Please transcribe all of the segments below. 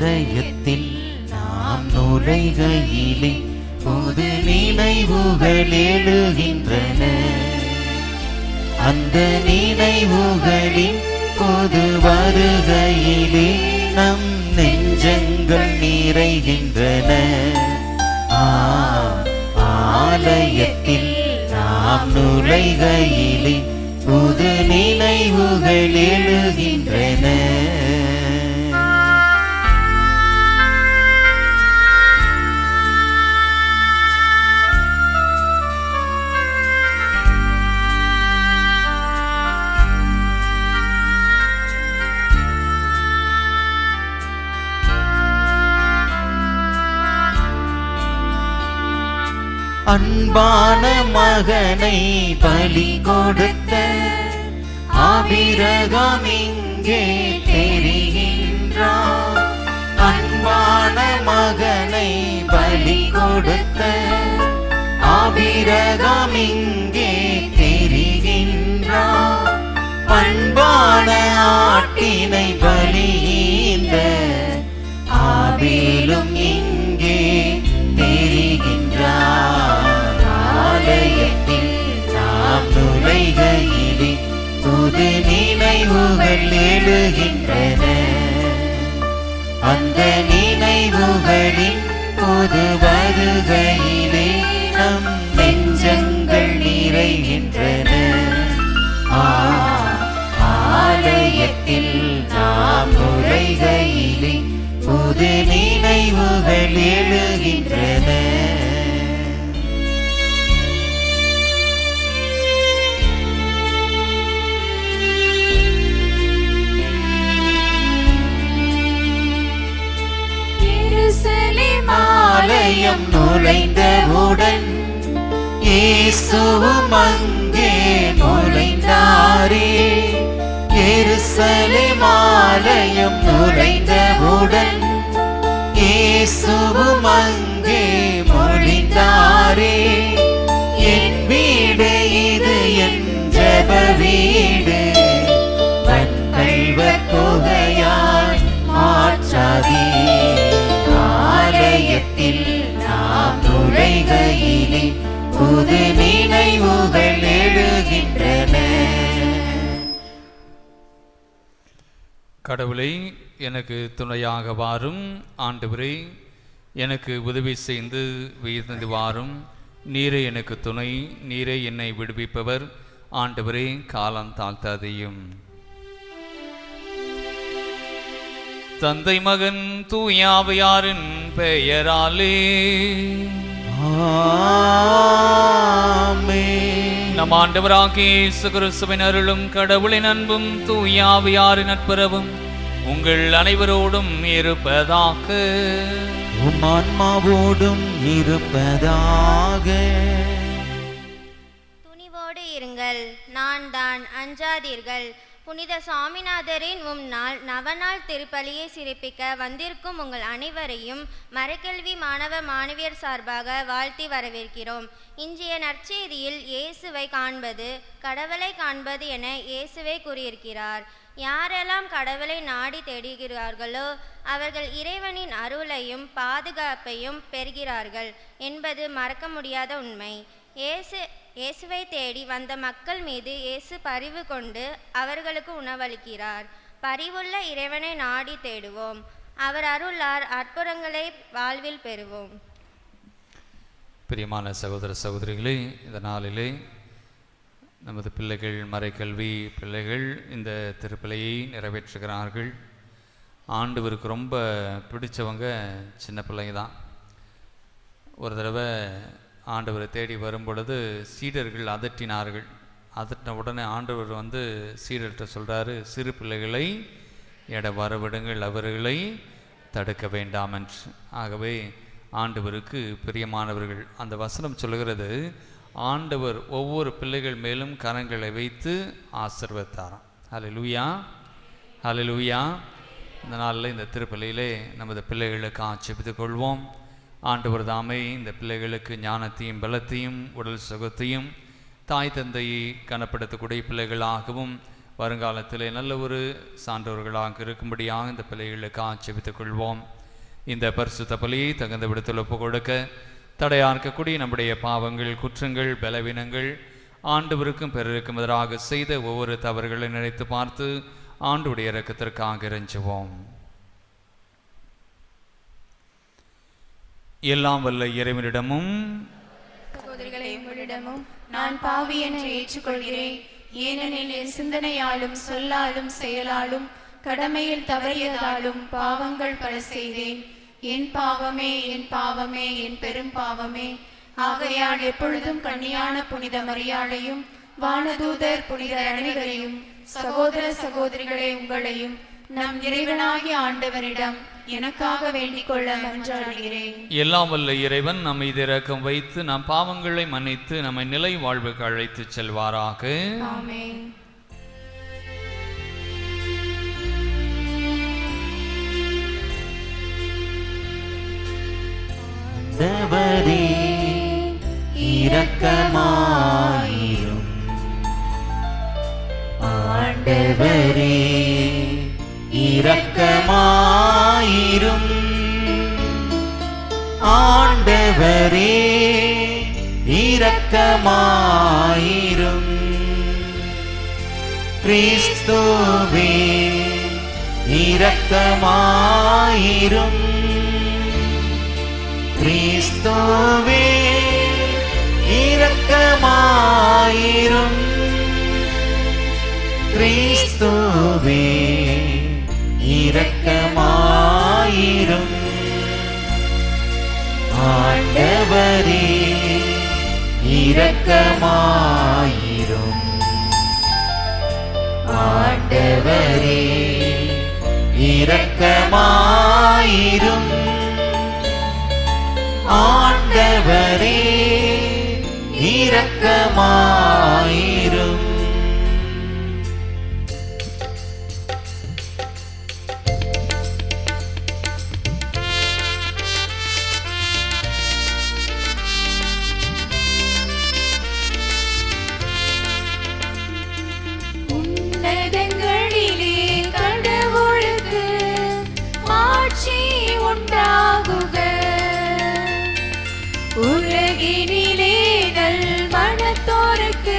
ஆலயத்தில் நாம் நுழைகையிலே புது நினைவுகள் எழுகின்றன. அந்த நினைவுகளின் புது வருகையிலே நம் நெஞ்சங்கள் நிறைகின்றன. ஆலயத்தில் நாம் நுழைகையிலே புது நினைவுகள் எழுகின்றன. அன்பான மகனை பலி கொடுத்த ஆபிரகாம் இங்கே தெரிகின்றார். அன்பான மகனை பலி கொடுத்த ஆபிரகாம் இங்கே தெரிகின்றார். பண்பான ஆட்டினை பலியீந்த ஆபேலும் இங்கே தெரிகின்றார். ஆலயத்தில் நாம் நுழைகையிலே புது நினைவுகள் எழுகின்றன. அந்த நினைவுகளின் புது வருகையிலே நம் நெஞ்சங்கள் நிறைகின்றன. ஆலயத்தில் நாம் நுழைகையிலே புது நினைவுகள் எழுகின்றன. ஆலயம் நுழைந்தவுடன் இயேசுவும் அங்கே நுழைந்தாரே. எருசலேம் ஆலயம் நுழைந்தவுடன் இயேசுவும் அங்கே மொழிந்தாரே. என் வீடு இது என் ஜெப வீடு, வன்கள்வர் குகையாய் மாற்றாதே. ஆலயத்தில் நாம் நுழைகையிலே புது நினைவுகள் எழுகின்றன. கடவுளை எனக்கு துணையாக வாரும். ஆண்டவரே எனக்கு உதவி செய்து உயர்ந்து வாரும். நீரே எனக்கு துணை, நீரே என்னை விடுவிப்பவர். ஆண்டவரே காலம் தாழ்த்தாதையும். தந்தை மகன் தூயாவையாரின் பெயராலே ஆமென். நம் ஆண்டவராகிய இயேசு கிறிஸ்துவின் அருளும் கடவுளின் அன்பும் தூயாவையாரின் நட்புறவும் உங்கள் அனைவரோடும் இருப்பதாக. உம் ஆன்மாவோடும் இருப்பதாக. துணிவோடு இருங்கள், நான் தான், அஞ்சாதீர்கள். புனித சுவாமிநாதரின் நாள் நவநாள் திருப்பலியை சிறப்பிக்க வந்திருக்கும் உங்கள் அனைவரையும் மறைக்கல்வி மாணவ மாணவியர் சார்பாக வாழ்த்தி வரவேற்கிறோம். இன்றைய நற்செய்தியில் இயேசுவை காண்பது கடவுளை காண்பது என இயேசுவை கூறியிருக்கிறார். யாரெல்லாம் கடவுளை நாடி தேடுகிறார்களோ அவர்கள் இறைவனின் அருளையும் பாதுகாப்பையும் பெறுகிறார்கள் என்பது மறக்க முடியாத உண்மை. இயேசுவை தேடி வந்த மக்கள் மீது இயேசு பரிவு கொண்டு அவர்களுக்கு உணவளிக்கிறார். பரிவுள்ள இறைவனை நாடி தேடுவோம். அவர் அருளார் அற்புதங்களை வாழ்வில் பெறுவோம். பிரியமான சகோதர சகோதரிகளே, இந்த நாளிலே நமது பிள்ளைகள், மறைக்கல்வி பிள்ளைகள் இந்த திருப்பலியை நிறைவேற்றுகிறார்கள். ஆண்டவருக்கு ரொம்ப பிடிச்சவங்க சின்ன பிள்ளைங்க தான். ஒரு தடவை ஆண்டவரை தேடி வரும் பொழுது சீடர்கள் அதட்டினார்கள். அதட்டின உடனே ஆண்டவர் சீடர்கிட்ட சொல்கிறாரு, சிறு பிள்ளைகளை வரவிடுங்கள், அவர்களை தடுக்க வேண்டாம் என்று. ஆகவே ஆண்டவருக்கு பிரியமானவர்கள். அந்த வசனம் சொல்கிறது, ஆண்டவர் ஒவ்வொரு பிள்ளைகள் மேலும் கரங்களை வைத்து ஆசீர்வதித்தாராம். ஹல்லேலூயா, ஹல்லேலூயா. இந்த நாளில் இந்த திருப்பலியிலே நமது பிள்ளைகளுக்கு ஆட்சேபித்துக் கொள்வோம். ஆண்டவர் தாமே இந்த பிள்ளைகளுக்கு ஞானத்தையும் பலத்தையும் உடல் சுகத்தையும் தாய் தந்தையை கனப்படுத்தக்கூடிய பிள்ளைகளாகவும் வருங்காலத்திலே நல்ல ஒரு சான்றவர்களாக இருக்கும்படியாக இந்த பிள்ளைகளுக்கு ஜெபித்துக் கொள்வோம். இந்த பரிசுத்த பலியை தகுந்த விடத்தில் ஒப்புக் கொடுக்க தடையாக இருக்கக்கூடிய நம்முடைய பாவங்கள், குற்றங்கள், பலவீனங்கள், ஆண்டவருக்கும் பிறருக்கும் எதிராக செய்த ஒவ்வொரு தவறுகளை நினைத்து பார்த்து ஆண்டவருடைய இரக்கத்திற்காக இறைஞ்சுவோம். எல்லாம் வல்ல இறைவனிடமும் சகோதரிகளே, உங்களிடமும் நான் பாவி என்று ஏற்றுக்கொள்கிறேன். ஏனெனில் என் சிந்தனையாலும் சொல்லாலும் செயலாலும் கடமையில் தவறியதாலும் பாவங்கள் பல செய்தேன். என் பாவமே, என் பாவமே, என் பெரும் பாவமே. ஆகையால் எப்பொழுதும் கன்னியான புனித மரியாளையும் வானதூதர் புனிதர் அனைவரையும் சகோதர சகோதரிகளே உங்களையும் நம் இறைவனாகிய ஆண்டவரிடம் எனக்காக வேண்டிக் கொள்ள மன்றாடுகிறேன். எல்லாம் வல்ல இறைவன் நம் மீது இரக்கம் வைத்து நம் பாவங்களை மன்னித்து நம்மை நிலை வாழ்வுக்கு அழைத்து செல்வாராக. ஆமென். ஆண்டவரே இரக்கமாயிரும். ஆண்டவரே இரக்கமாயிரும். ஆண்டவரே இரக்கமாயிரும். கிறிஸ்துவே இரக்கமாயிரும். கிறிஸ்துவே இரக்கமாயிரும். கிறிஸ்துவே இரக்கமாயிரும். ஆண்டவரே இரக்கமாயிரும். ஆண்டவரே இரக்கமாயிரும். ஆண்டவரே இரக்கமாயிரும். உன்னதங்களிலே கடவுளுக்கு மாட்சி உண்டாகுக. உலகினிலே நல் மனத்தோருக்கு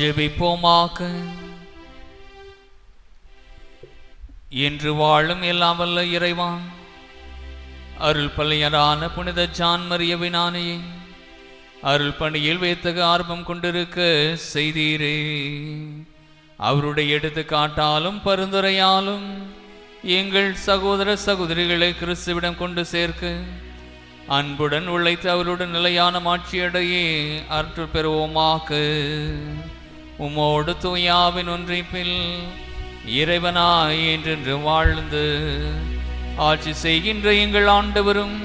ஜெபிப்போமாக. என்று வாழும் எல்லாம் வல்ல இறைவா, அருள் பள்ளியரான புனித ஜான் மரிய வினானியை அருள் பணியில் வேத்தக ஆர்வம் கொண்டிருக்க செய்தீரே. அவருடைய எடுத்துக்காட்டாலும் பரிந்துரையாலும் எங்கள் சகோதர சகோதரிகளை கிறிஸ்துவிடம் கொண்டு சேர்க்க அன்புடன் உழைத்து அவருடன் நிலையான மாட்சியடையே அருள் பெறுவோமாக. உமோடு தூயாவின் ஒன்றிப்பில் இறைவனாய் என்றென்று வாழ்ந்து ஆட்சி செய்கின்ற எங்கள் ஆண்டவரும்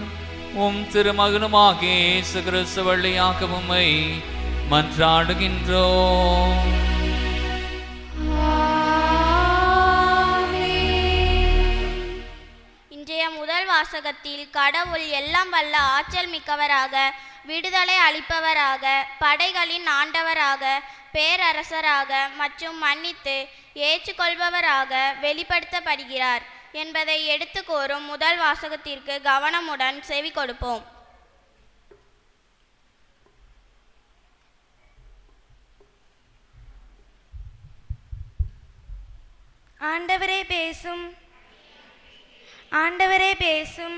உம் திருமகனுமாகிய இயேசு கிறிஸ்து வழியாக உம்மை மன்றாடுகின்றோம். இன்றைய முதல் வாசகத்தில் கடவுள் எல்லாம் வல்ல ஆற்றல் மிக்கவராக, விடுதலை அளிப்பவராக, படைகளின் ஆண்டவராக, பேரரசராக மற்றும் மன்னித்து ஏற்றுக்கொள்பவராக வெளிப்படுத்தப்படுகிறார் என்பதை எடுத்து கூறும் முதல் வாசகத்திற்கு கவனமுடன் செவி கொடுப்போம். ஆண்டவரே பேசும், ஆண்டவரே பேசும்.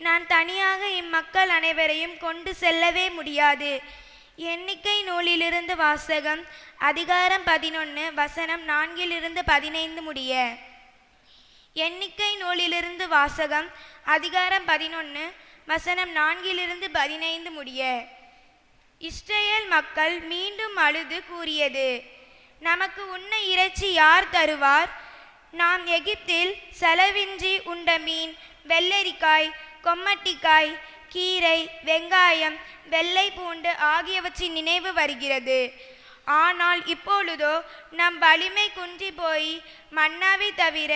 நான் தனியாக இம்மக்கள் அனைவரையும் கொண்டு செல்லவே முடியாது. எண்ணிக்கை நூலிலிருந்து வாசகம், அதிகாரம் 11 வசனம் 4-15 முடிய. எண்ணிக்கை நூலிலிருந்து வாசகம், அதிகாரம் 11 வசனம் 4-15 முடிய. இஸ்ரேல் மக்கள் மீண்டும் அழுது கூறியது, நமக்கு உண்ண இறைச்சி யார் தருவார்? நாம் எகிப்தில் செலவின்றி உண்ட மீன், வெள்ளரிக்காய், கொம்மட்டிக்காய், கீரை, வெங்காயம், வெள்ளை பூண்டு ஆகியவற்றின் நினைவு வருகிறது. ஆனால் இப்பொழுதோ நம் வலிமை குன்றி போய் மன்னாவை தவிர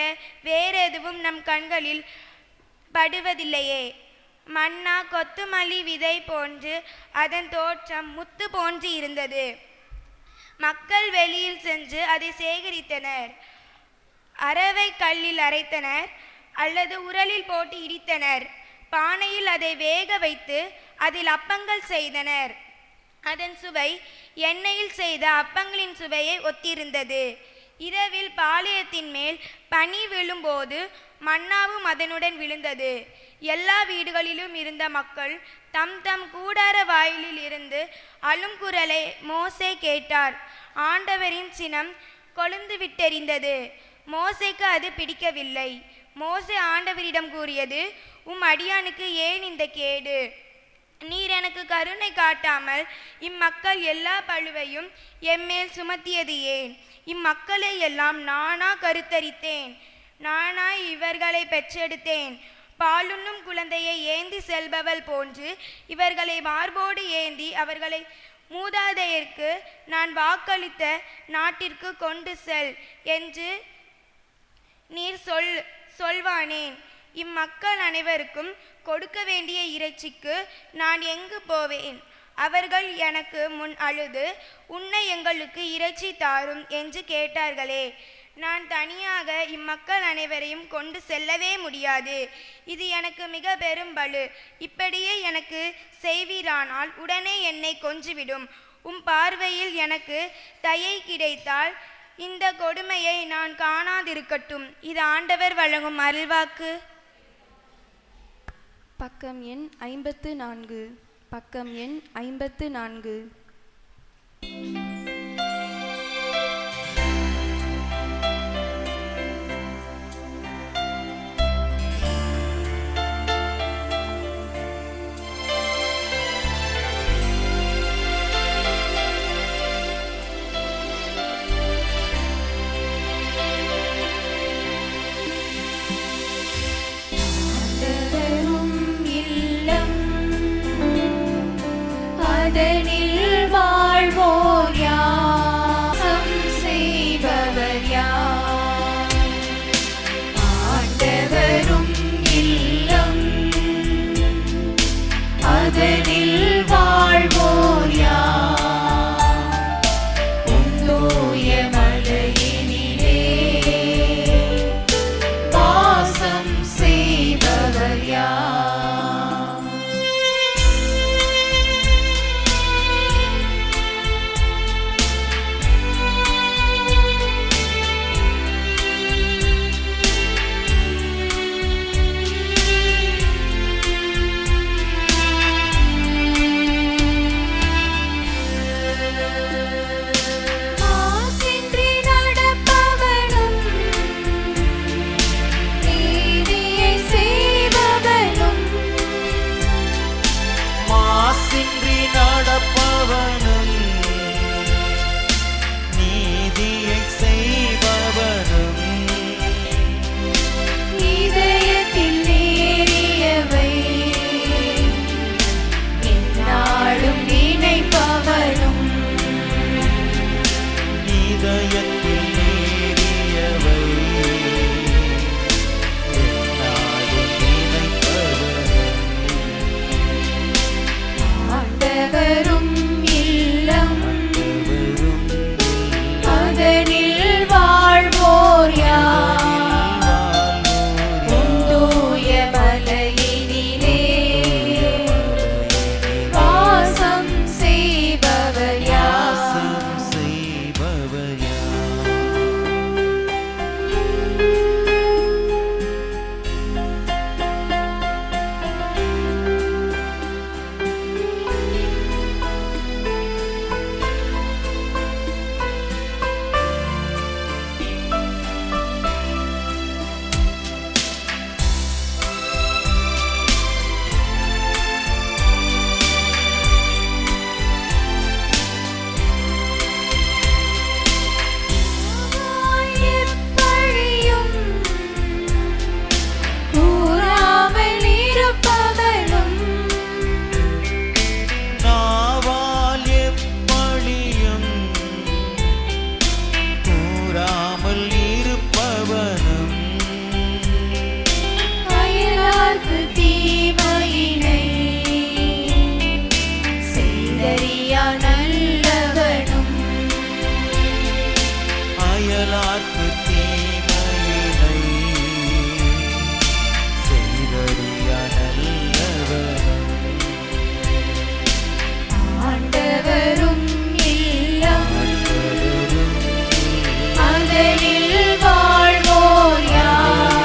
வேறெதுவும் நம் கண்களில் படுவதில்லையே. மன்னா கொத்துமல்லி விதை போன்று அதன் தோற்றம் முத்து போன்று இருந்தது. மக்கள் வெளியில் சென்று அதை சேகரித்தனர். அரவை கல்லில் அரைத்தனர் அல்லது உரலில் போட்டு இடித்தனர். பானையில் அதை வேக வைத்து அதில் அப்பங்கள் செய்தனர். அதன் சுவை எண்ணெயில் செய்த அப்பங்களின் சுவையை ஒத்திருந்தது. இரவில் பாளையத்தின் மேல் பனி விழும்போது மன்னாவும் அதனுடன் விழுந்தது. எல்லா வீடுகளிலும் இருந்த மக்கள் தம் தம் கூடார வாயிலில் இருந்து அழும் குரலை மோசே கேட்டார். ஆண்டவரின் சினம் கொழுந்து விட்டெறிந்தது. மோசேக்கு அது பிடிக்கவில்லை. மோசே ஆண்டவரிடம் கூறியது, உம் அடியானுக்கு ஏன் இந்த கேடு? நீர் எனக்கு கருணை காட்டாமல் இம்மக்கள் எல்லா பழுவையும் எம்மேல் சுமத்தியது ஏன்? இம்மக்களை எல்லாம் நானா கருத்தரித்தேன்? நானா இவர்களை பெற்றெடுத்தேன்? பாலுண்ணும் குழந்தையை ஏந்தி செல்பவள் போன்று இவர்களை மார்போடு ஏந்தி அவர்களை மூதாதையருக்கு நான் வாக்களித்த நாட்டிற்கு கொண்டு செல் என்று நீர் சொல்வானேன்? இம்மக்கள் அனைவருக்கும் கொடுக்க வேண்டிய இறைச்சிக்கு நான் எங்கு போவேன்? அவர்கள் எனக்கு முன் அழுது, உன்னை எங்களுக்கு இறைச்சி தாரும் என்று கேட்டார்களே. நான் தனியாக இம்மக்கள் அனைவரையும் கொண்டு செல்லவே முடியாது. இது எனக்கு மிக பெரும் பளு. இப்படியே எனக்கு செய்வீரானால் உடனே என்னை கொன்றுவிடும். உம் பார்வையில் எனக்கு தயை கிடைத்தால் இந்த கொடுமையை நான் காணாதிருக்கட்டும். இது ஆண்டவர் வழங்கும் அருள்வாக்கு. பக்கம் எண் 54. பக்கம் எண் 54. நடப்பவனும் நீதியை செய்பவனும் இதயத்தில் நேரியவை எந்நாளும் நினைப்பவனும் இதயத்தில் நேரியவை எந்நாளும் நினைப்பவனும் ஆண்டவரும் இல்லம் ஆண்டவரும் அதனில் வாழ்வோர் யார் தூய மலையினிலே வாசம் செய்பவர் யார் செய்பவர் யார்? எப்பழியும் கூறாமல் இருப்பவனும் நாவால் எப்பழியும் கூறாமல் இருப்பவனும் அயலார்க்கு தீமையினை செய்தறியா நல்லவனும் அயலார்க்கு தீமையினை செய்தறிய நல்லவனும் ஆண்டவரும் இல்லம் ஆண்டவரும் அதனில் வாழ்வோர் யார்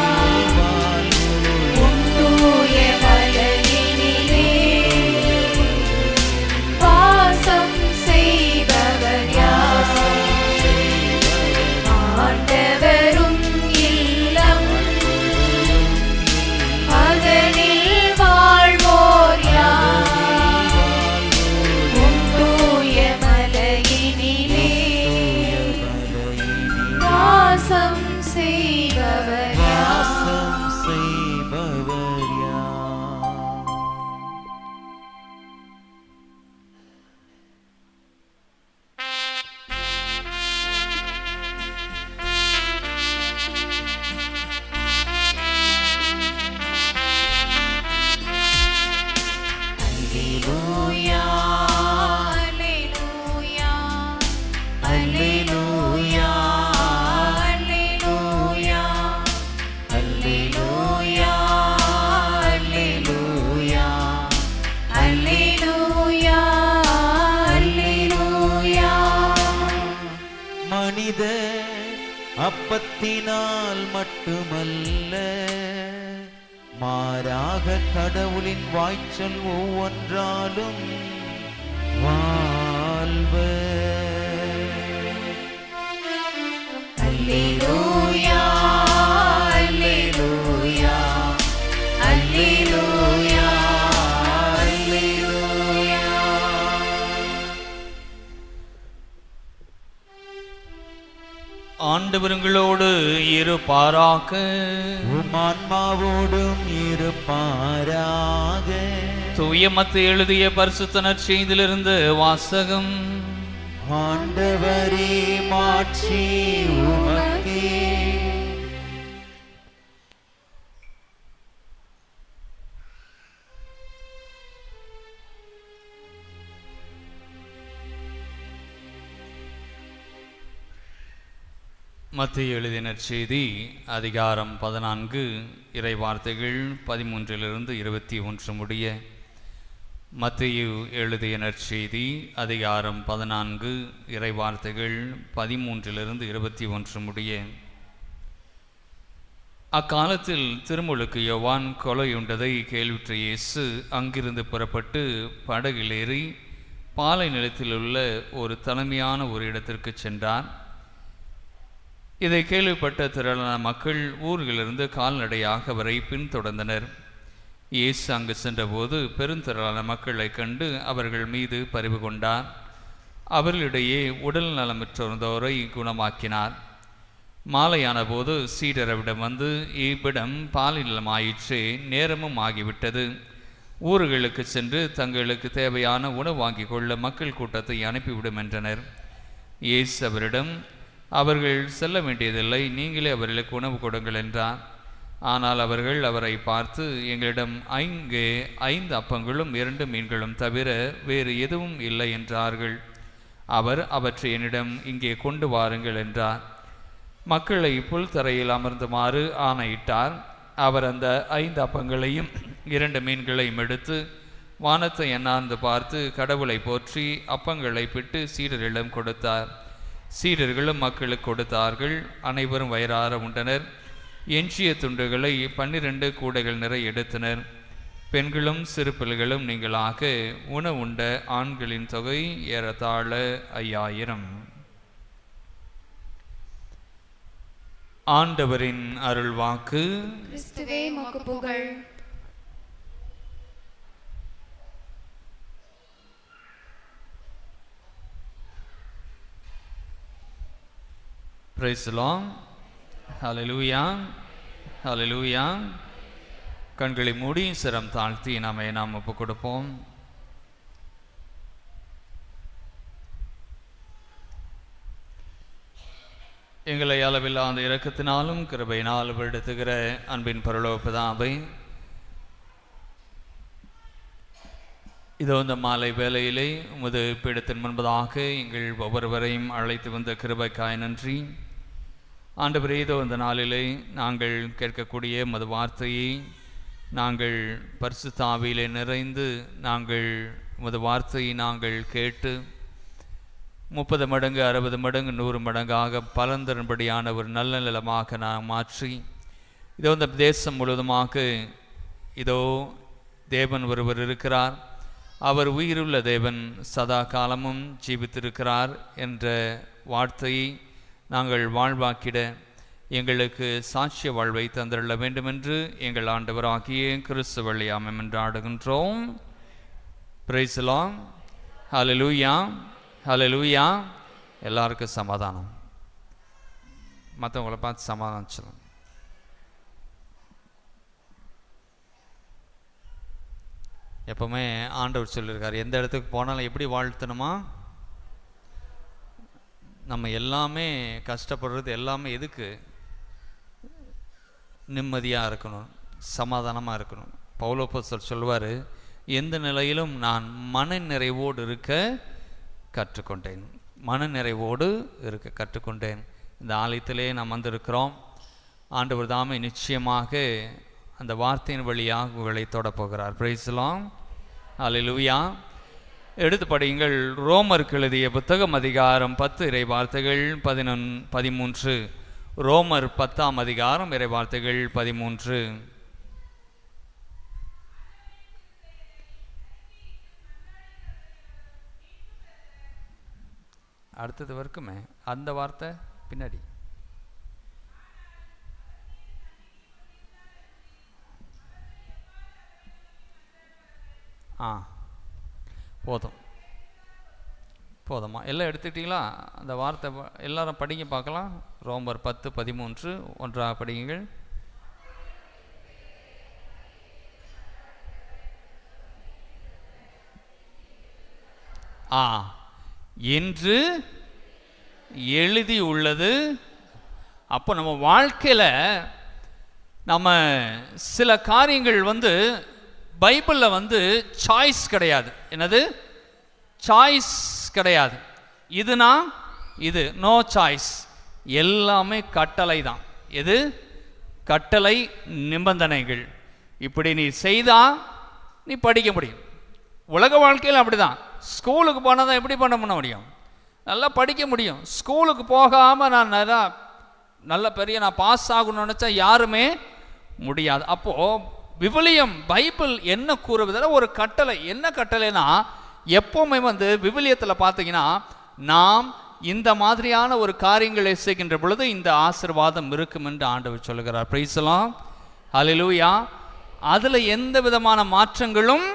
தூய மலையினிலே வாசம் செய்பவர் யார் ஆண்டவரும் இல்லம் அதனில் வாழ்வோர் யார் தூய மலையினிலே வாசம் செய்பவர் யார் வாசம் செய்பவர் யார்? அல்லேலூயா, அல்லேலூயா, அல்லேலூயா, அல்லேலூயா, அல்லேலூயா, அல்லேலூயா, அல்லேலூயா. மனித அப்பத்தினால் மட்டுமல்ல, மாறாக கடவுளின் வாய்ச்சொல் ஒவ்வொன்றாலும் வாழ்வர். அல்லேலூயா, அல்லேலூயா, அல்லேலூயா, அல்லேலூயா. ஆண்டவருங்களோடு இருப்பாராக. உம் ஆன்மாவோடும் இருப்பாராக. தூய மத்தேயு எழுதிய பரிசுத்த நற்செய்தியிலிருந்து வாசகம். ஆண்டவரே மாட்சி உமக்கே. மத்தேயு எழுதிய நற்செய்தி அதிகாரம் 14 இறை வார்த்தைகள் 13 21 முடிய. மத்தேயு எழுதிய நற்செய்தி அதிகாரம் 14 இறை வார்த்தைகள் 13 21 முடிய. அக்காலத்தில் திருமுழுக்கு யோவான் கொலையுண்டதை கேள்விற்ற இயேசு அங்கிருந்து புறப்பட்டு படகில் ஏறி பாலை நிலத்தில் உள்ள ஒரு தலைமையான ஒரு இடத்திற்கு சென்றார். இதை கேள்விப்பட்ட திரளான மக்கள் ஊர்களிலிருந்து கால்நடையாக அவரை பின்தொடர்ந்தனர். இயேசு அங்கு சென்றபோது பெருந்திரளான மக்களை கண்டு அவர்கள் மீது பரிவு கொண்டார். அவர்களிடையே உடல் நலமற்றோரை குணமாக்கினார். மாலையான போது சீடரவிடம் வந்து, இவ்விடம் பாலினமாயிற்றே, நேரமும் ஆகிவிட்டது. ஊர்களுக்கு சென்று தங்களுக்கு தேவையான உணவு வாங்கி கொள்ள மக்கள் கூட்டத்தை அனுப்பிவிடும் என்றனர். இயேசு அவரிடம், அவர்கள் செல்ல வேண்டியதில்லை, நீங்களே அவர்களுக்கு உணவு கொடுங்கள் என்றார். ஆனால் அவர்கள் அவரை பார்த்து, எங்களிடம் 5 அப்பங்களும் 2 மீன்களும் தவிர வேறு எதுவும் இல்லை என்றார்கள். அவர், அவற்றை என்னிடம் இங்கே கொண்டு வாருங்கள் என்றார். மக்களை புல்தரையில் அமர்ந்துமாறு ஆணையிட்டார். அவர் அந்த 5 அப்பங்களையும் 2 மீன்களையும் எடுத்து வானத்தை எண்ணாந்து பார்த்து கடவுளை போற்றி அப்பங்களை பிட்டு சீடரிடம் கொடுத்தார். சீடர்களும் மக்களுக்கு கொடுத்தார்கள். அனைவரும் வயிறார உண்டனர். எஞ்சிய துண்டுகளை 12 கூடைகள் நிறைய எடுத்தனர். பெண்களும் சிறு பிள்ளைகளும் நீங்களாக உணவுண்ட ஆண்களின் தொகை ஏறத்தாழ 5000. ஆண்டவரின் அருள்வாக்கு. கிறிஸ்துவே உமக்கு புகழ். Praise the Lord. Hallelujah. Hallelujah. கண்களை மூடி சிரம் தாழ்த்தி நாம் ஒப்புக் கொடுப்போம். எங்களை அளவில்லாத இரக்கத்தினாலும் கிருபையினாலும் எடுத்துகிற அன்பின் பரலோக பிதாவே, இதோ இந்த மாலை வேளையிலே உமது பீடத்தின் முன்பதாக எங்கள் ஒவ்வொருவரையும் அழைத்து வந்த கிருபைக்காய் நன்றி. ஆண்டவரே, இதோ இந்த நாளிலே நாங்கள் கேட்கக்கூடிய உமது வார்த்தையை நாங்கள் பரிசுத்த ஆவியிலே நிறைந்து நாங்கள் உமது வார்த்தையை நாங்கள் கேட்டு 30 மடங்கு 60 மடங்கு 100 மடங்காக பலன் தரும்படியான ஒரு நல்ல நிலமாக நான் மாற்றி, இதோ இந்த தேசம் முழுவதுமாக இதோ தேவன் ஒருவர் இருக்கிறார், அவர் உயிருள்ள தேவன், சதா காலமும் ஜீவித்திருக்கிறார் என்ற வார்த்தையை நாங்கள் வாழ்வாக்கிட எங்களுக்கு சாட்சிய வாழ்வை தந்திருள்ள வேண்டுமென்று எங்கள் ஆண்டவராகிய கிறிஸ்து வழியாம் என்றாடுகின்றோம். Price the lord. ஹல்லேலூயா, ஹல்லேலூயா. எல்லாருக்கும் சமாதானம். மற்றவங்களை பார்த்து சமாதானம் சொல்லுங்க. எப்பவுமே ஆண்டவர் சொல்லியிருக்கார், எந்த இடத்துக்கு போனாலும் எப்படி வாழ்த்தணுமா? நம்ம எல்லாமே கஷ்டப்படுறது எல்லாமே எதுக்கு? நிம்மதியாக இருக்கணும், சமாதானமாக இருக்கணும். பவுலோப்போஸ்தலர் சொல்வார், எந்த நிலையிலும் நான் மன நிறைவோடு இருக்க கற்றுக்கொண்டேன், மன நிறைவோடு இருக்க கற்றுக்கொண்டேன். இந்த ஆலயத்திலே நாம் வந்திருக்கிறோம். ஆண்டவர் தாமே நிச்சயமாக அந்த வார்த்தையின் வழியாக உங்களை தொடப்போகிறார். Price the lord. ஹல்லேலூயா. எடுத்து படியுங்கள். ரோமருக்கு எழுதிய புத்தகம் அதிகாரம் 10 இறை வார்த்தைகள் 13. ரோமர் 10ஆம் அதிகாரம் இறை வார்த்தைகள் 13. அடுத்தது வரைக்குமே அந்த வார்த்தை பின்னாடி. போதுமா? எல்லாம் எடுத்துக்கிட்டீங்களா? அந்த வார்த்தை எல்லாரும் படிங்க பார்க்கலாம். ரோமர் 10:13 ஒன்றாக படியுங்கள். என்று எழுதி உள்ளது. அப்போ நம்ம வாழ்க்கையில் நம்ம சில காரியங்கள் பைபிளில் சாய்ஸ் கிடையாது. என்னது? சாய்ஸ் கிடையாது. இதுனா இது, நோ சாய்ஸ். எல்லாமே கட்டளை தான். எது? கட்டளை, நிபந்தனைகள். இப்படி நீ செய்தா நீ படிக்க முடியும். உலக வாழ்க்கையில் அப்படிதான். ஸ்கூலுக்கு போனால் தான் எப்படி பண்ண முடியும்? நல்லா படிக்க முடியும். ஸ்கூலுக்கு போகாமல் நான் நல்ல பெரிய நான் பாஸ் ஆகணும்னு நினச்சா யாருமே முடியாது. அப்போது விவிலியம், பைபிள் என்ன கூறுவதில் ஒரு கட்டளை. என்ன கட்டளைனா, எப்போவுமே விவிலியத்தில் பார்த்தீங்கன்னா நாம் இந்த மாதிரியான ஒரு காரியங்களை செய்கின்ற பொழுது இந்த ஆசீர்வாதம் இருக்கும் என்று ஆண்டவர் சொல்லுகிறார். Praise the lord. ஹல்லேலூயா. அதுல எந்த விதமான மாற்றங்களும்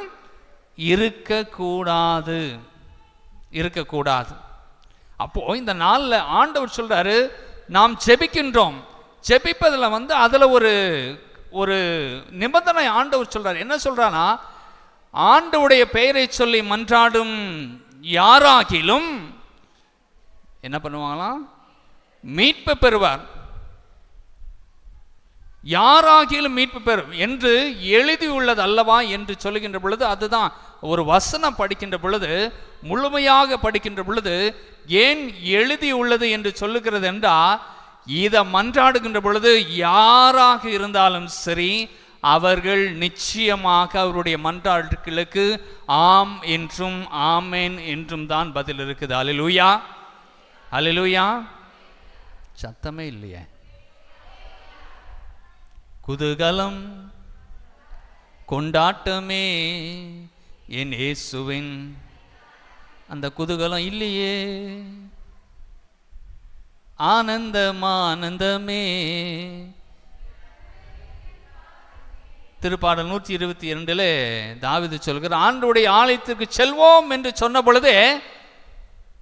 இருக்கக்கூடாது. அப்போ இந்த நாள்ல ஆண்டவர் சொல்றாரு, நாம் ஜெபிக்கின்றோம், ஜெபிப்பதில் அதுல ஒரு நிபந்தனை ஆண்டவர் சொல்றாரு. என்ன சொல்றானா, ஆண்டவருடைய பெயரை சொல்லி மன்றாடும் யாராகிலும் என்ன பண்ணுவாங்களாம், மீட்பு பெறுவார். யாராகிலும் மீட்பு பெறும் என்று எழுதியுள்ளது அல்லவா என்று சொல்லுகின்ற பொழுது, அதுதான் ஒரு வசனம் படிக்கின்ற பொழுது, முழுமையாக படிக்கின்ற பொழுது ஏன் எழுதியுள்ளது என்று சொல்லுகிறது என்றால், இதை மன்றாடுகின்ற பொழுது யாராக இருந்தாலும் சரி, அவர்கள் நிச்சயமாக அவருடைய மன்றாட்டுகளுக்கு ஆம் என்றும் ஆமேன் என்றும் தான் பதில் இருக்குது. அல்லேலூயா, அல்லேலூயா. சத்தமே இல்லையே. குதூகலம் கொண்டாட்டமே என் இயேசுவின், அந்த குதூகலம் இல்லையே. ஆனந்தமே. திருப்பாடல் 122 தாவீது சொல்கிற, ஆண்டவருடைய ஆலயத்திற்கு செல்வோம் என்று சொன்ன பொழுதே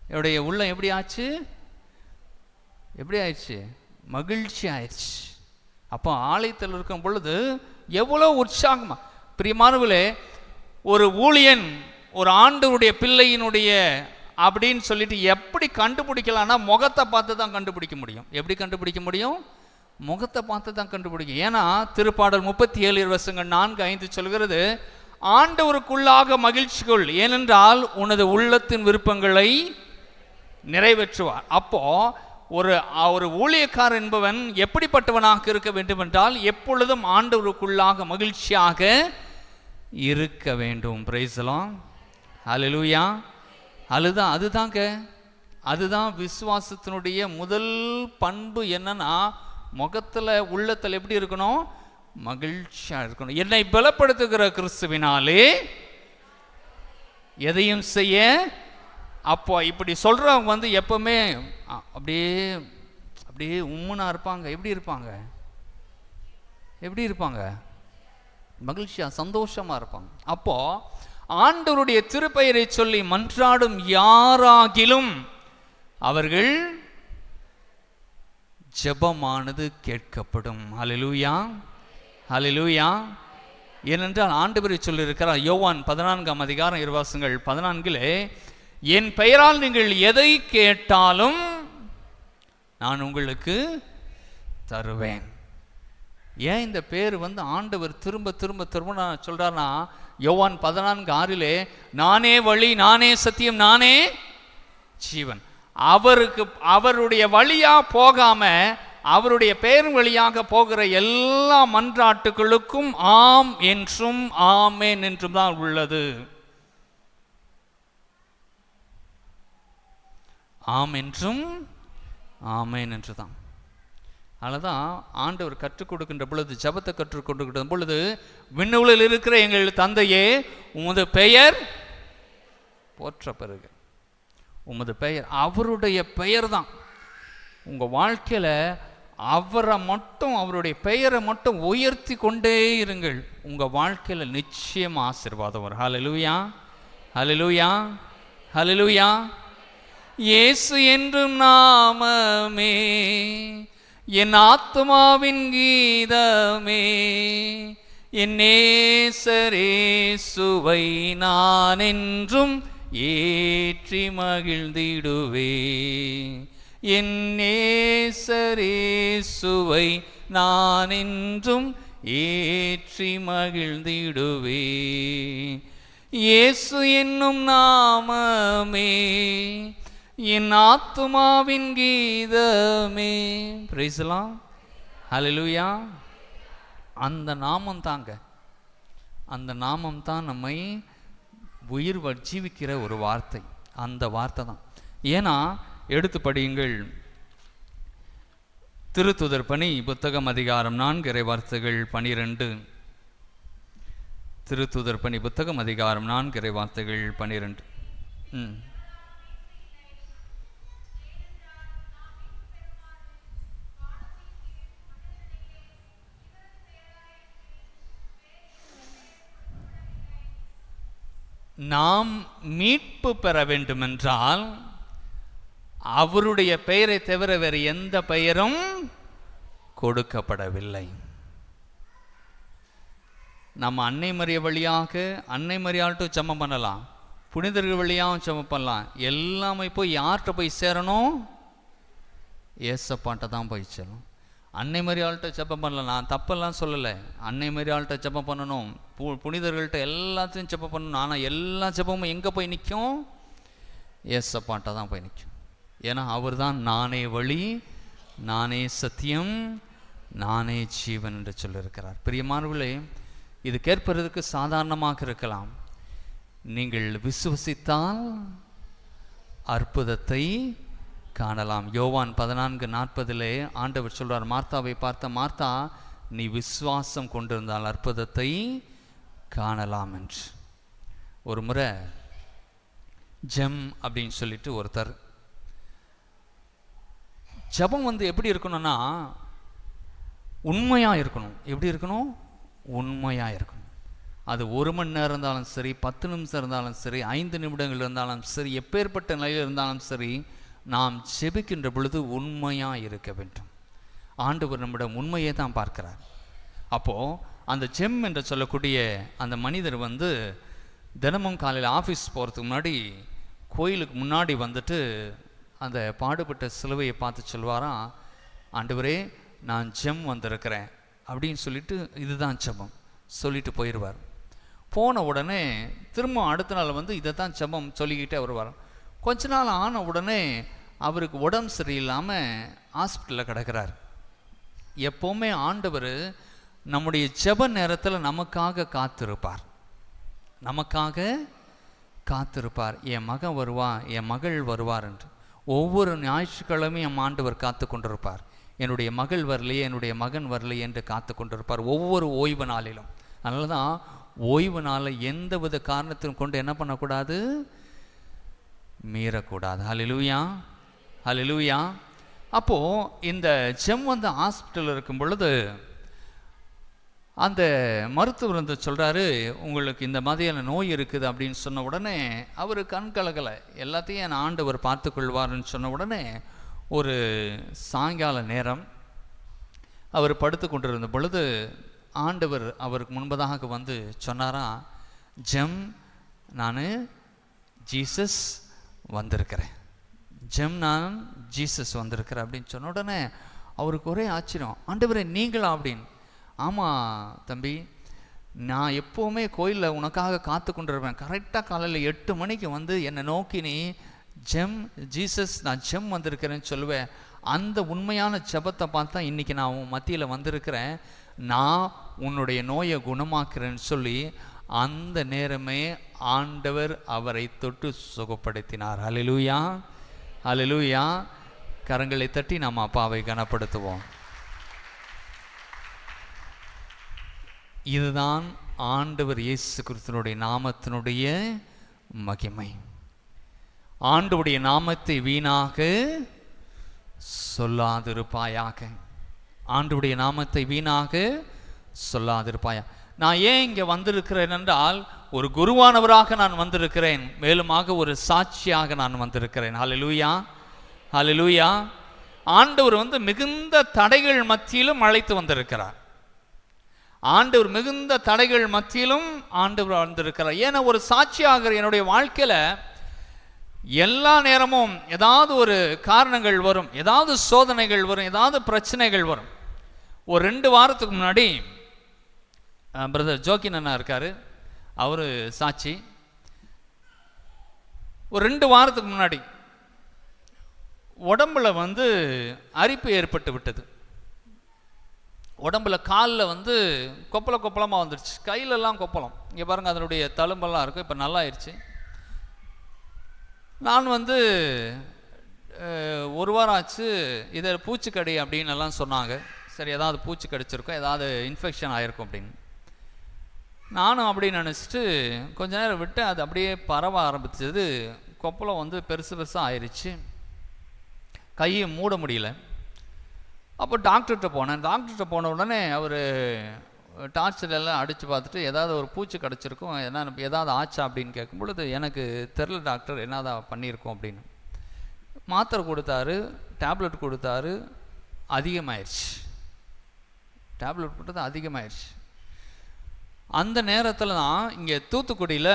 என்னுடைய உள்ளம் எப்படி ஆச்சு? எப்படி ஆயிடுச்சு? மகிழ்ச்சி ஆயிடுச்சு. அப்போ ஆலயத்தில் இருக்கும் பொழுது எவ்வளோ உற்சாகமா. பிரியமானவர்களே, ஒரு ஊழியன் ஒரு ஆண்டவருடைய பிள்ளையினுடைய அப்படின்னு சொல்லிட்டு எப்படி கண்டுபிடிக்கலாம்னா, முகத்தை பார்த்து தான் கண்டுபிடிக்க முடியும். எப்படி கண்டுபிடிக்க முடியும்? முகத்தை பார்த்து தான் கண்டுபிடிக்கும். ஏன்னா திருப்பாடல் 37:4-5 சொல்கிறது, ஆண்டவருக்குள்ளாக மகிழ்ச்சிக்குள், ஏனென்றால் உனது உள்ளத்தின் விருப்பங்களை நிறைவேற்றுவார். அப்போ ஒரு ஊழியக்காரர் என்பவன் எப்படிப்பட்டவனாக இருக்க வேண்டும் என்றால், எப்பொழுதும் ஆண்டவருக்குள்ளாக மகிழ்ச்சியாக இருக்க வேண்டும். பிரைஸ் தி லார்ட், ஹல்லேலூயா. அதுதான் விசுவாசத்தினுடைய முதல் பண்பு. என்னன்னா, முகத்துல உள்ளத்தில் எப்படி இருக்கணும்? மகிழ்ச்சியா இருக்கணும். என்னை பலப்படுத்துகிற கிறிஸ்துவினாலே எதையும் செய்ய. அப்போ இப்படி சொல்றவங்க எப்பவுமே அப்படியே உம்முனா இருப்பாங்க. எப்படி இருப்பாங்க? மகிழ்ச்சியா, சந்தோஷமா இருப்பாங்க. அப்போ ஆண்டவருடைய திருப்பெயரை சொல்லி மன்றாடும் யாராகிலும் அவர்கள் ஜெபமானது கேட்கப்படும். ஹல்லேலூயா, ஹல்லேலூயா. ஏனென்றால் ஆண்டவரை சொல்லி இருக்கிறார், யோவான் 14:14 என் பெயரால் நீங்கள் எதை கேட்டாலும் நான் உங்களுக்கு தருவேன். ஏன் இந்த பேர் ஆண்டவர் திரும்ப திரும்ப திரும்ப சொல்றார்னா, யோவான் 14:6 நானே வழி, நானே சத்தியம், நானே ஜீவன். அவருடைய வழியா போகாம அவருடைய பெயர் வழியாக போகிற எல்லா மன்றாட்டுகளுக்கும் ஆம் என்றும் ஆமேன் என்றும் தான் உள்ளது. ஆம் என்றும் ஆமேன் என்று தான். அதனால்தான் ஆண்டவர் கற்றுக் கொடுக்கின்ற பொழுது, ஜபத்தை கற்றுக் கொடுக்கின்ற பொழுது, விண்ணுலகில் இருக்கிற எங்கள் தந்தையே, உமது பெயர் போற்ற பெறுக. உமது பெயர், அவருடைய பெயர் தான். உங்கள் வாழ்க்கையில் அவரை மட்டும், அவருடைய பெயரை மட்டும் உயர்த்தி கொண்டே இருங்கள். உங்கள் வாழ்க்கையில் நிச்சயம் ஆசீர்வாதம் வரும். ஹல்லேலூயா, ஹல்லேலூயா, ஹல்லேலூயா. இயேசு என்றும் நாமமே என் ஆத்துமாவின் கீதமே, என் நேசரேசுவை நான் என்றும் ஏற்றி மகிழ்ந்திடுவே. என் நேசரேசுவை நான் என்றும் ஏற்றி மகிழ்ந்திடுவே. இயேசு என்னும் நாமமே என் ஆத்துமாவின் கீதமே. பிரைஸ் தி லார்ட், ஹல்லேலூயா. அந்த நாமம் தாங்க, அந்த நாமம் தான் நம்மை உயிர் ஜீவிக்கிற ஒரு வார்த்தை. அந்த வார்த்தை தான். ஏன்னா எடுத்து படியுங்கள், திருத்துதர் பணி புத்தகம் அதிகாரம் 4 இறைவார்த்தைகள் 12. திருத்துதர் பணி புத்தகம் அதிகாரம் 4 இறைவார்த்தைகள் 12. நாம் மீட்பு பெற வேண்டுமென்றால் அவருடைய பெயரை தவிர வேறு எந்த பெயரும் கொடுக்கப்படவில்லை. நம்ம அன்னை மரியா வழியாக அன்னை மரியாள்கிட்ட ஜெபம் பண்ணலாம், புனிதர்கள் வழியாகவும் ஜெபம் பண்ணலாம். எல்லாமே போய் யார்கிட்ட போய் சேரணும்? ஏசப்பாட்ட தான் போய் சேரணும். அன்னை மரியாள்கிட்ட ஜெபம் பண்ணலாம், நான் தப்பெல்லாம் சொல்லலை. அன்னை மரியாள்கிட்ட ஜெபம் பண்ணணும், புனிதர்கள்ட்ட எல்லாத்தையும் ஜெபம் பண்ணணும். ஆனால் எல்லா ஜெபமும் எங்கே போய் நிற்கும்? ஏசப்பாட்ட தான் போய் நிற்கும். ஏன்னா அவர் தான் நானே வழி, நானே சத்தியம், நானே ஜீவன் என்று சொல்லியிருக்கிறார். பிரியமானவர்களே, இது கேட்பதற்கு சாதாரணமாக இருக்கலாம். நீங்கள் விசுவசித்தால் அற்புதத்தை காணலாம். யோவான் 14:40 ஆண்டவர் சொல்றார், மார்த்தாவை பார்த்த மார்த்தா, நீ விசுவாசம் கொண்டிருந்தால் அற்புதத்தை காணலாம் என்று. ஒரு முறை ஜெம் அப்படின்னு சொல்லிட்டு ஒருத்தர், ஜெபம் எப்படி இருக்கணும்னா உண்மையாக இருக்கணும். எப்படி இருக்கணும்? உண்மையாக இருக்கணும். அது 1 மணி நேரம் இருந்தாலும் சரி, 10 நிமிஷம் இருந்தாலும் சரி, 5 நிமிடங்கள் இருந்தாலும் சரி, எப்பேற்பட்ட நிலையில் இருந்தாலும் சரி, நாம் ஜெபிக்கின்ற பொழுது உண்மையாக இருக்க வேண்டும். ஆண்டவர் நம்மிடம் உண்மையை தான் பார்க்கிறார். அப்போது அந்த ஜெம் என்று சொல்லக்கூடிய அந்த மனிதர் தினமும் காலையில் ஆஃபீஸ் போகிறதுக்கு முன்னாடி கோயிலுக்கு முன்னாடி அந்த பாடுபட்ட சிலுவையை பார்த்து சொல்வாராம், ஆண்டவரே நான் ஜெம் வந்திருக்கிறேன் அப்படின்னு சொல்லிட்டு, இதுதான் ஜெபம் சொல்லிட்டு போயிடுவார். போன உடனே திரும்ப அடுத்த நாள் இதை தான் ஜெபம் சொல்லிக்கிட்டே வருவார். கொஞ்ச நாள் ஆன உடனே அவருக்கு உடம்பு சரியில்லாமல் ஹாஸ்பிட்டலில் கிடக்கிறார். எப்போவுமே ஆண்டவர் நம்முடைய ஜெப நேரத்தில் நமக்காக காத்திருப்பார், நமக்காக காத்திருப்பார். என் மகன் வருவான், என் மகள் வருவார் என்று ஒவ்வொரு ஞாயிற்றுக்கிழமையும் என் ஆண்டவர் காத்து கொண்டிருப்பார். என்னுடைய மகள் வரலையே, என்னுடைய மகன் வரலையே என்று காத்து கொண்டிருப்பார் ஒவ்வொரு ஓய்வு நாளிலும். அதனால தான் ஓய்வு நாளில் எந்த வித காரணத்தையும் கொண்டு என்ன பண்ணக்கூடாது? மீறக்கூடாது. ஹல்லேலூயா, ஹல்லேலூயா. அப்போது இந்த ஜெம் ஹாஸ்பிட்டலில் இருக்கும் பொழுது அந்த மருத்துவர் சொல்கிறாரு, உங்களுக்கு இந்த மாதிரியான நோய் இருக்குது அப்படின்னு சொன்ன உடனே அவர் கண் கலகலை, எல்லாத்தையும் என் ஆண்டவர் பார்த்து கொள்வார்னு சொன்ன உடனே ஒரு சாயங்கால நேரம் அவர் படுத்து கொண்டிருந்த பொழுது ஆண்டவர் அவருக்கு முன்பதாக சொன்னாராம், ஜெம் நான் ஜீசஸ் வந்திருக்கிறேன், ஜெம் நான் ஜீசஸ் வந்திருக்கிறேன் அப்படின்னு சொன்ன உடனே அவருக்கு ஒரே ஆச்சரியம். ஆண்டவரே நீங்களா அப்படின்னு. ஆமாம் தம்பி, நான் எப்போவுமே கோயிலில் உனக்காக காத்து கொண்டிருப்பேன். கரெக்டாக காலையில் 8 மணிக்கு என்னை நோக்கி நீ ஜெம் ஜீசஸ் நான் ஜெம் வந்திருக்கிறேன்னு சொல்லுவேன். அந்த உண்மையான ஜெபத்தை பார்த்தா இன்றைக்கி நான் உன் மத்தியில் வந்திருக்கிறேன், நான் உன்னுடைய நோயை குணமாக்குறேன்னு சொல்லி அந்த நேரமே ஆண்டவர் அவரை தொட்டு சுகப்படுத்தினார். ஹல்லேலூயா, ஹல்லேலூயா. கரங்களை தட்டி நாம் அப்பாவை கனப்படுத்துவோம். இதுதான் ஆண்டவர் இயேசு கிறிஸ்துவினுடைய நாமத்தினுடைய மகிமை. ஆண்டவருடைய நாமத்தை வீணாக சொல்லாதிருப்பாயாக, ஆண்டவருடைய நாமத்தை வீணாக சொல்லாதிருப்பாயா. நான் ஏன் இங்கே வந்திருக்கிறேன் என்றால், ஒரு குருவானவராக நான் வந்திருக்கிறேன், மேலுமாக ஒரு சாட்சியாக நான் வந்திருக்கிறேன். ஹல்லேலூயா, ஹல்லேலூயா. ஆண்டவர் மிகுந்த தடைகள் மத்தியிலும் அழைத்து வந்திருக்கிறார். ஆண்டவர் மிகுந்த தடைகள் மத்தியிலும் ஆண்டவர் வந்திருக்கிறார். ஏன்னா ஒரு சாட்சியாக என்னுடைய வாழ்க்கையில் எல்லா நேரமும் ஏதாவது ஒரு காரணங்கள் வரும், ஏதாவது சோதனைகள் வரும், ஏதாவது பிரச்சனைகள் வரும். ஒரு 2 வாரத்துக்கு முன்னாடி பிரதர் ஜோக்கின் அண்ணா இருக்கார், அவர் சாட்சி. ஒரு 2 வாரத்துக்கு முன்னாடி உடம்புல அரிப்பு ஏற்பட்டு விட்டது. உடம்புல காலில் கொப்பளமாக வந்துடுச்சு, கையிலெல்லாம் கொப்பளம். இங்கே பாருங்கள், அதனுடைய தழும்பெல்லாம் இருக்கும். இப்போ நல்லா ஆயிடுச்சு. நான் 1 வாரம் ஆச்சு, இதை பூச்சிக்கடி அப்படின்னு எல்லாம் சொன்னாங்க. சரி, ஏதாவது பூச்சி கடிச்சிருக்கோம், ஏதாவது இன்ஃபெக்ஷன் ஆகிருக்கும் அப்படின்னு நானும் அப்படி நினச்சிட்டு கொஞ்ச நேரம் விட்டு அது அப்படியே பரவ ஆரம்பிச்சது. கொப்பளம் பெருசாக ஆயிடுச்சு, கையை மூட முடியல. அப்போ டாக்டர்கிட்ட போனேன். டாக்டர்கிட்ட போன உடனே அவர் டார்ச்சரெல்லாம் அடித்து பார்த்துட்டு ஏதாவது ஒரு பூச்சி கிடச்சிருக்கும், ஏதாவது ஆச்சா அப்படின்னு கேட்கும் பொழுது எனக்கு தெரில டாக்டர் என்னதான் பண்ணியிருக்கோம் அப்படின்னு. மாத்திரை கொடுத்தாரு, டேப்லெட் கொடுத்தாரு, அதிகமாயிடுச்சு. டேப்லெட் கொடுத்தது அதிகமாயிடுச்சு. அந்த நேரத்தில் தான் இங்கே தூத்துக்குடியில்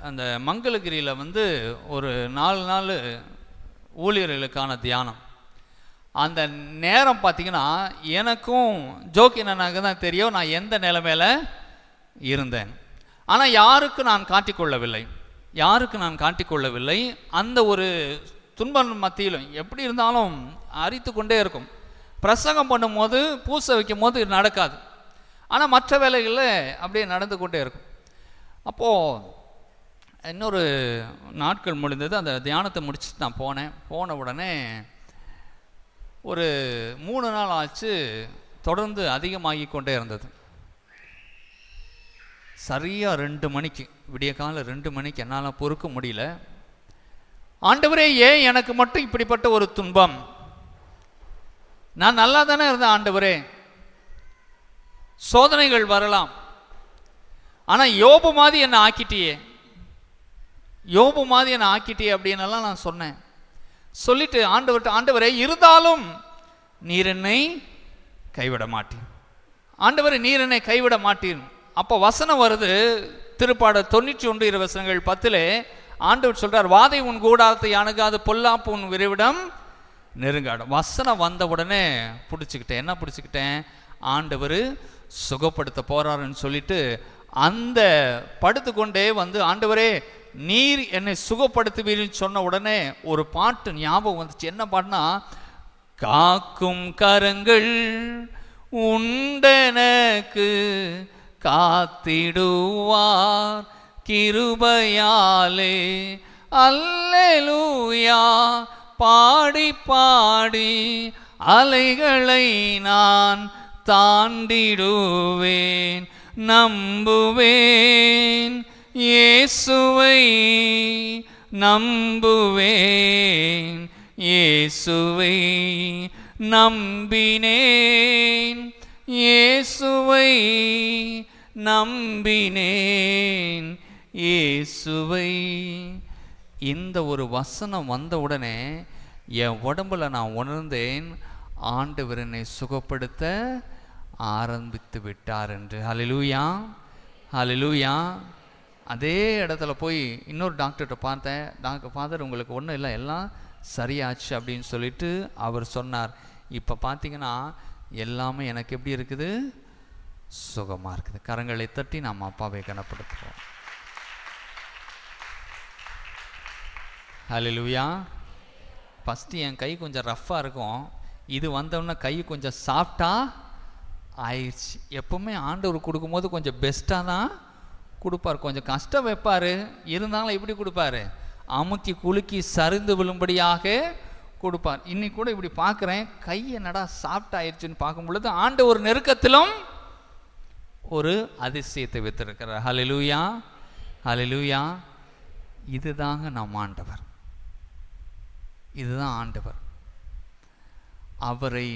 அந்த மங்களகிரியில் வந்து ஒரு 4 நாள் ஊழியர்களுக்கான தியானம். அந்த நேரம் பார்த்திங்கன்னா எனக்கும் ஜோக்கினனாக தான் தெரியும் நான் எந்த நிலைமையில் இருந்தேன். ஆனால் யாருக்கு நான் காட்டிக்கொள்ளவில்லை. அந்த ஒரு துன்பம் மத்தியிலும் எப்படி இருந்தாலும் அரித்து கொண்டே இருக்கும். பிரசங்கம் பண்ணும்போது பூசை வைக்கும் போது நடக்காது, ஆனால் மற்ற வேலைகளில் அப்படியே நடந்து கொண்டே இருக்கும். அப்போது இன்னொரு நாட்கள் முடிந்தது. அந்த தியானத்தை முடிச்சுட்டு நான் போன உடனே ஒரு 3 நாள் ஆச்சு, தொடர்ந்து அதிகமாகி கொண்டே இருந்தது. சரியாக 2 மணிக்கு, விடிய காலம் 2 மணிக்கு என்னால் பொறுக்க முடியல. ஆண்டவரே, ஏன் எனக்கு மட்டும் இப்படிப்பட்ட ஒரு துன்பம்? நான் நல்லா தானே இருந்தேன் ஆண்டவரே, சோதனைகள் வரலாம், ஆனால் யோபு மாதிரி என்னை ஆக்கிட்டியே அப்படின்னெல்லாம் நான் சொன்னேன். சொல்லிட்டு ஆண்டவரே, இருந்தாலும் நீர் என்னை கைவிட மாட்டீர். ஆண்டவரே, நீர் என்னை கைவிட மாட்டீர். அப்போ வசனம் வருது, திருப்பாடல் 91:10 ஆண்டவர் சொல்றார், வாதை உன் கூடாரத்தை அணுகாது, பொல்லாப்பு உன் விரைவிடம் நெருங்காடும். வசனம் வந்த உடனே பிடிச்சிக்கிட்டேன், ஆண்டவர் சுகப்படுத்த போறாருன்னு சொல்லிட்டு அந்த படுத்துக்கொண்டே வந்து, ஆண்டவரே நீர் என்னை சுகப்படுத்துவீர்னு சொன்ன உடனே ஒரு பாட்டு ஞாபகம் வந்துச்சு. என்ன பாட்டுனா, காக்கும் கரங்கள் உண்டனக்கு காத்திடுவார் கிருபையாலே, அல்லேலூயா பாடி பாடி அலைகளை நான் தாண்டிடுவேன், நம்புவேன் இயேசுவை, நம்புவேன் இயேசுவை, நம்பினேன் இயேசுவை, நம்பினேன் இயேசுவை. இந்த ஒரு வசனம் வந்த உடனே என் உடம்புல நான் உணர்ந்தேன், ஆண்டவர் என்னை சுகப்படுத்த ஆரம்பித்து விட்டார் என்று. ஹல்லேலூயா, ஹல்லேலூயா. அதே இடத்துல போய் இன்னொரு டாக்டர்கிட்ட பார்த்தேன். ஃபாதர், உங்களுக்கு ஒன்றும் இல்லை, எல்லாம் சரியாச்சு அப்படின்னு சொல்லிட்டு அவர் சொன்னார். இப்போ பார்த்தீங்கன்னா எல்லாமே எனக்கு எப்படி இருக்குது? சுகமாக இருக்குது. கரங்களை தட்டி நம்ம அப்பாவை கனப்படுத்துகிறோம். ஹல்லேலூயா. ஃபஸ்ட்டு என் கை கொஞ்சம் ரஃப்பாக இருக்கும், இது வந்தோடனே கை கொஞ்சம் சாஃப்டாக ஆயிடுச்சு. எப்பவுமே ஆண்டவர் கொடுக்கும்போது கொஞ்சம் பெஸ்ட்டாக தான் கொடுப்பார், கொஞ்சம் கஷ்டம் வைப்பார், இருந்தாலும் எப்படி கொடுப்பாரு? அமுக்கி குலுக்கி சரிந்து விழும்படியாக கொடுப்பார். இன்னைக்கு கூட இப்படி பார்க்குறேன், கை என்னடா சாஃப்ட் ஆயிடுச்சுன்னு பார்க்கும் பொழுது ஆண்டு ஒரு நெருக்கத்திலும் ஒரு அதிசயத்தை வைத்திருக்கிறார். ஹல்லேலூயா, ஹல்லேலூயா. இதுதாங்க நம் ஆண்டவர், இதுதான் ஆண்டவர். அவரை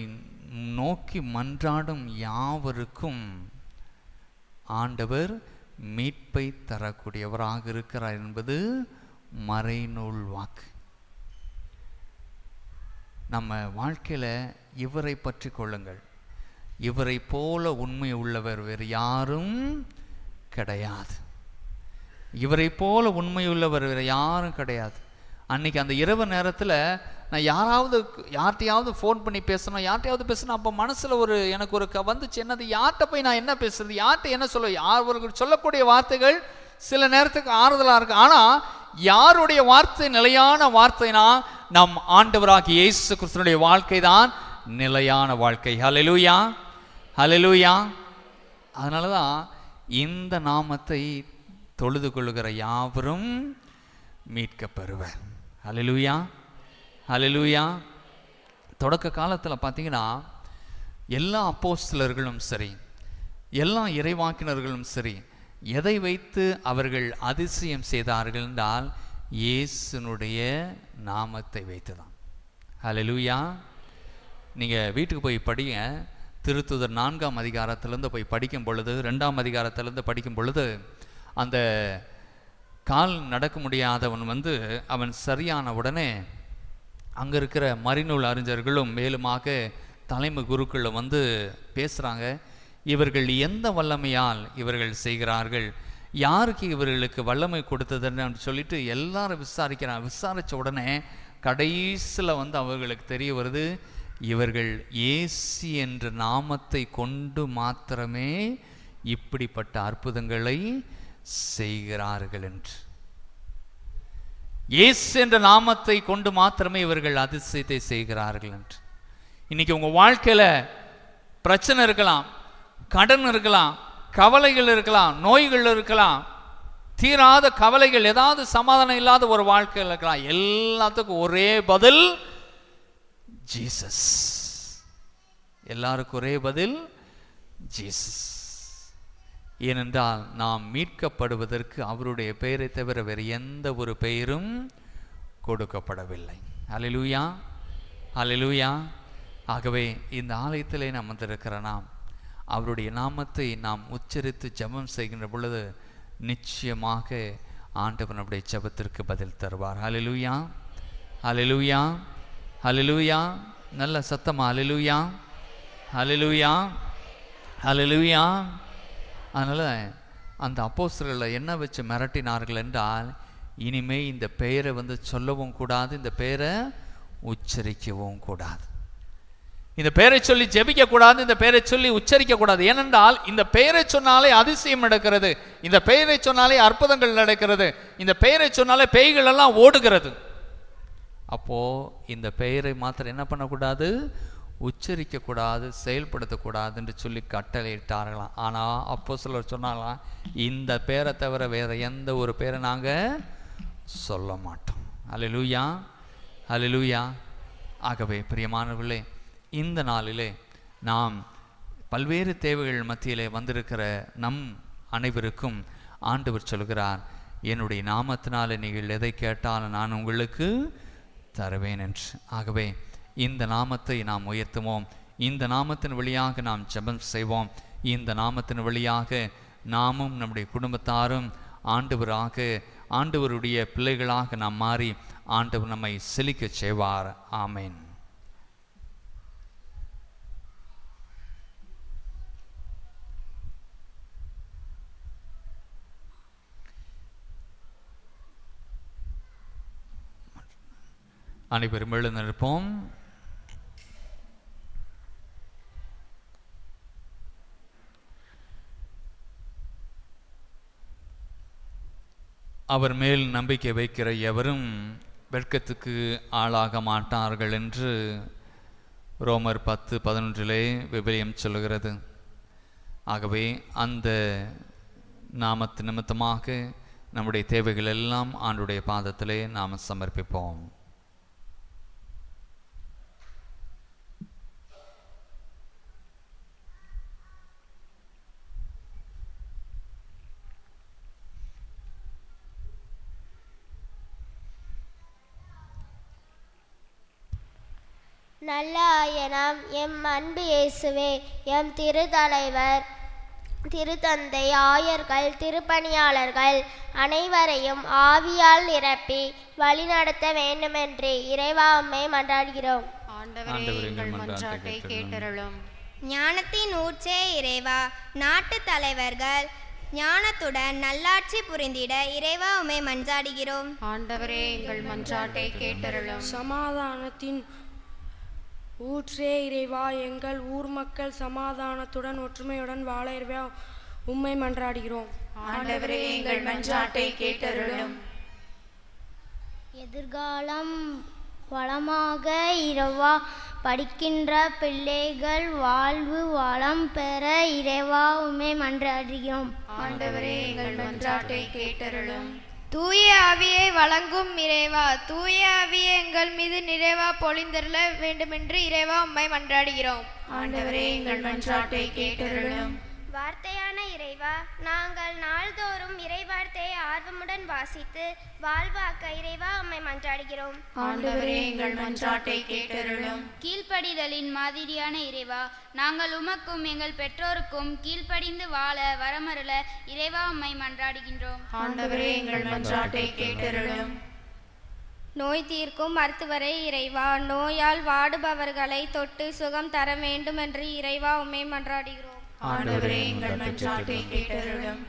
நோக்கி மன்றாடும் யாவருக்கும் ஆண்டவர் மீட்பை தரக்கூடியவராக இருக்கிறார் என்பது மறைநூல் வாக்கு. நம்ம வாழ்க்கையில் இவரை பற்றி கொள்ளுங்கள். இவரை போல உண்மை உள்ளவர் வேறு யாரும் கிடையாது. இவரை போல உண்மை உள்ளவர் வேறு யாரும் கிடையாது. அன்னைக்கு அந்த இரவு நேரத்தில் நான் யார்கிட்டையாவது ஃபோன் பண்ணி பேசணும், அப்போ மனசில் எனக்கு ஒரு வந்துச்சு, என்னது, யார்கிட்ட போய் நான் என்ன பேசுறது, யார்கிட்ட என்ன சொல்ல, அவர்கள் சொல்லக்கூடிய வார்த்தைகள் சில நேரத்துக்கு ஆறுதலாக இருக்கு. ஆனால் யாருடைய வார்த்தை நிலையான வார்த்தைனா நம் ஆண்டவராகிய இயேசு கிறிஸ்துவினுடைய வாழ்க்கை தான் நிலையான வாழ்க்கை. ஹல்லேலூயா, ஹல்லேலூயா. அதனால தான் இந்த நாமத்தை தொழுது கொள்ளுகிற யாவரும் மீட்கப்பெறுவர். ஹல்லேலூயா, ஹல்லேலூயா. தொடக்க காலத்தில் பார்த்தீங்கன்னா எல்லா அப்போஸ்தலர்களும் சரி, எல்லா இறைவாக்கினர்களும் சரி, எதை வைத்து அவர்கள் அதிசயம் செய்தார்கள் என்றால் இயேசுனுடைய நாமத்தை வைத்து தான். ஹல்லேலூயா. நீங்கள் வீட்டுக்கு போய் படிங்க, திருத்துதர் 4ஆம் அதிகாரத்திலேருந்து போய் படிக்கும் பொழுது, 2ஆம் அதிகாரத்திலேருந்து படிக்கும் பொழுது, அந்த கால் நடக்க முடியாதவன் அவன் சரியான உடனே அங்கே இருக்கிற மறைநூல் அறிஞர்களும் மேலுமாக தலைமை குருக்களும் பேசுகிறாங்க. இவர்கள் எந்த வல்லமையால் இவர்கள் செய்கிறார்கள், யாருக்கு இவர்களுக்கு வல்லமை கொடுத்ததுன்னு சொல்லிட்டு எல்லாரும் விசாரிக்கிறாங்க. விசாரித்த உடனே கடைசியில் அவர்களுக்கு தெரிய வருது, இவர்கள் இயேசு என்ற நாமத்தை கொண்டு மாத்திரமே இப்படிப்பட்ட அற்புதங்களை செய்கிறார்கள் என்று. இயேசு என்ற நாமத்தை கொண்டு மாத்திரமே இவர்கள் அதிசயத்தை செய்கிறார்கள் என்று. இன்னைக்கு உங்க வாழ்க்கையில பிரச்சனை இருக்கலாம், கடன் இருக்கலாம், கவலைகள் இருக்கலாம், நோய்கள் இருக்கலாம், தீராத கவலைகள், ஏதாவது சமாதானம் இல்லாத ஒரு வாழ்க்கையில் இருக்கலாம். எல்லாத்துக்கும் ஒரே பதில் ஜீசஸ். எல்லாருக்கும் ஒரே பதில் ஜீசஸ். ஏனென்றால் நாம் மீட்கப்படுவதற்கு அவருடைய பெயரை தவிர வேறு எந்த ஒரு பெயரும் கொடுக்கப்படவில்லை. அல்லேலூயா, அல்லேலூயா. ஆகவே இந்த ஆலயத்திலே நாம் வந்திருக்கிற நாம் அவருடைய நாமத்தை நாம் உச்சரித்து ஜெபம் செய்கின்ற பொழுது நிச்சயமாக ஆண்டவர் நம்முடைய ஜெபத்திற்கு பதில் தருவார். அல்லேலூயா, அல்லேலூயா, அல்லேலூயா. நல்ல சத்தமா அல்லேலூயா, அல்லேலூயா, அல்லேலூயா. அதனால் அந்த அப்போஸ்தலர்களை என்ன வச்சு மிரட்டினார்கள் என்றால், இனிமே இந்த பெயரை சொல்லவும் கூடாது, இந்த பெயரை உச்சரிக்கவும் கூடாது, இந்த பெயரை சொல்லி ஜெபிக்க கூடாது, இந்த பெயரை சொல்லி உச்சரிக்க கூடாது. ஏனென்றால் இந்த பெயரை சொன்னாலே அதிசயம் நடக்கிறது, இந்த பெயரை சொன்னாலே அற்புதங்கள் நடக்கிறது, இந்த பெயரை சொன்னாலே பேய்கள் எல்லாம் ஓடுகிறது. அப்போ இந்த பெயரை மாத்திரம் என்ன பண்ணக்கூடாது, உச்சரிக்க கூடாது, செயல்படுத்தக்கூடாது என்று சொல்லி கட்டளையிட்டார்களாம். ஆனால் அப்போஸ்தலர் சொன்னாங்களாம், இந்த பெயரை தவிர வேற எந்த ஒரு பெயரை நாங்கள் சொல்ல மாட்டோம். அல்லேலூயா, அல்லேலூயா. ஆகவே பிரியமானவர்களே, இந்த நாளிலே நாம் பல்வேறு தேவைகள் மத்தியிலே வந்திருக்கிற நம் அனைவருக்கும் ஆண்டவர் சொல்கிறார், என்னுடைய நாமத்தினாலே நீங்கள் எதை கேட்டாலும் நான் உங்களுக்கு தருவேன் என்று. ஆகவே இந்த நாமத்தை நாம் உயர்த்துவோம், இந்த நாமத்தின் வழியாக நாம் ஜெபம் செய்வோம், இந்த நாமத்தின் வழியாக நாமும் நம்முடைய குடும்பத்தாரும் ஆண்டவருடைய பிள்ளைகளாக நாம் மாறி ஆண்டவர் நம்மை செழிக்க செய்வார். ஆமேன். அனைவரும் எழுந்திருப்போம். அவர் மேல் நம்பிக்கை வைக்கிற எவரும் வெட்கத்துக்கு ஆளாக மாட்டார்கள் என்று ரோமர் 10:11 விவிலியம் சொல்லுகிறது. ஆகவே அந்த நாமத்து நிமித்தமாக நம்முடைய தேவைகள் எல்லாம் ஆண்டுடைய பாதத்திலே நாம் சமர்ப்பிப்போம். நல்ல ஆயனாம் எம் அன்பு இயேசுவே, எம் திருத்தலைவர், திருத்தந்தை, ஆயர்கள், திருப்பணியாளர்கள் அனைவரையும் ஆவியால் நிரப்பி வழிநடத்த வேண்டுமென்று இறைவா உம்மை மன்றாடுகிறோம். ஆண்டவரே, எங்கள் மன்றாட்டை கேட்டருளும். ஞானத்தின் ஊற்றே இறைவா, நாட்டு தலைவர்கள் ஞானத்துடன் நல்லாட்சி புரிந்திட இறைவா உம்மை மன்றாடுகிறோம். ஆண்டவரே, எங்கள் மன்றாட்டை கேட்டருளும். சமாதானத்தின் ஊற்றே இறைவா, எங்கள் ஊர் மக்கள் சமாதானத்துடன் ஒற்றுமையுடன் வாழ இறைவா உம்மை மன்றாடுகிறோம். ஆண்டவரே, எங்கள் மன்றாட்டை கேட்டருளும். எதிர்காலம் வளமாக இறைவா, படிக்கின்ற பிள்ளைகள் வாழ்வு வளம் பெற இறைவா உம்மை மன்றாடுகிறோம். ஆண்டவரே, எங்கள் மன்றாட்டை கேட்டருளும். தூய ஆவியை வழங்கும் இறைவா, தூய ஆவியை எங்கள் மீது நிறைவா பொழிந்தருள வேண்டுமென்று இறைவா உம்மை மன்றாடுகிறோம். ஆண்டவரே, எங்கள் மன்றாட்டை கேட்டருளும். வார்த்தையான இறைவா, நாங்கள் நாள்தோறும் இறைவார்த்தையை ஆர்வமுடன் வாசித்து வாழ்வாக்க இறைவா உம்மை மன்றாடுகிறோம். ஆண்டவரே எங்கள் மன்றாட்டை கேட்டருளும். கீழ்ப்படிதலின் மாதிரியான இறைவா, நாங்கள் உமக்கும் எங்கள் பெற்றோருக்கும் கீழ்ப்படிந்து வாழ வரமருள இறைவா உம்மை மன்றாடுகின்றோம். ஆண்டவரே எங்கள் மன்றாட்டை கேட்டருளும். நோய் தீர்க்கும் மருத்துவரை இறைவா, நோயால் வாடுபவர்களை தொட்டு சுகம் தர வேண்டும் என்று இறைவா உம்மை மன்றாடுகிறோம். ஆண்டவரே எங்கள் மன்றாட்டை கேட்டருளும்.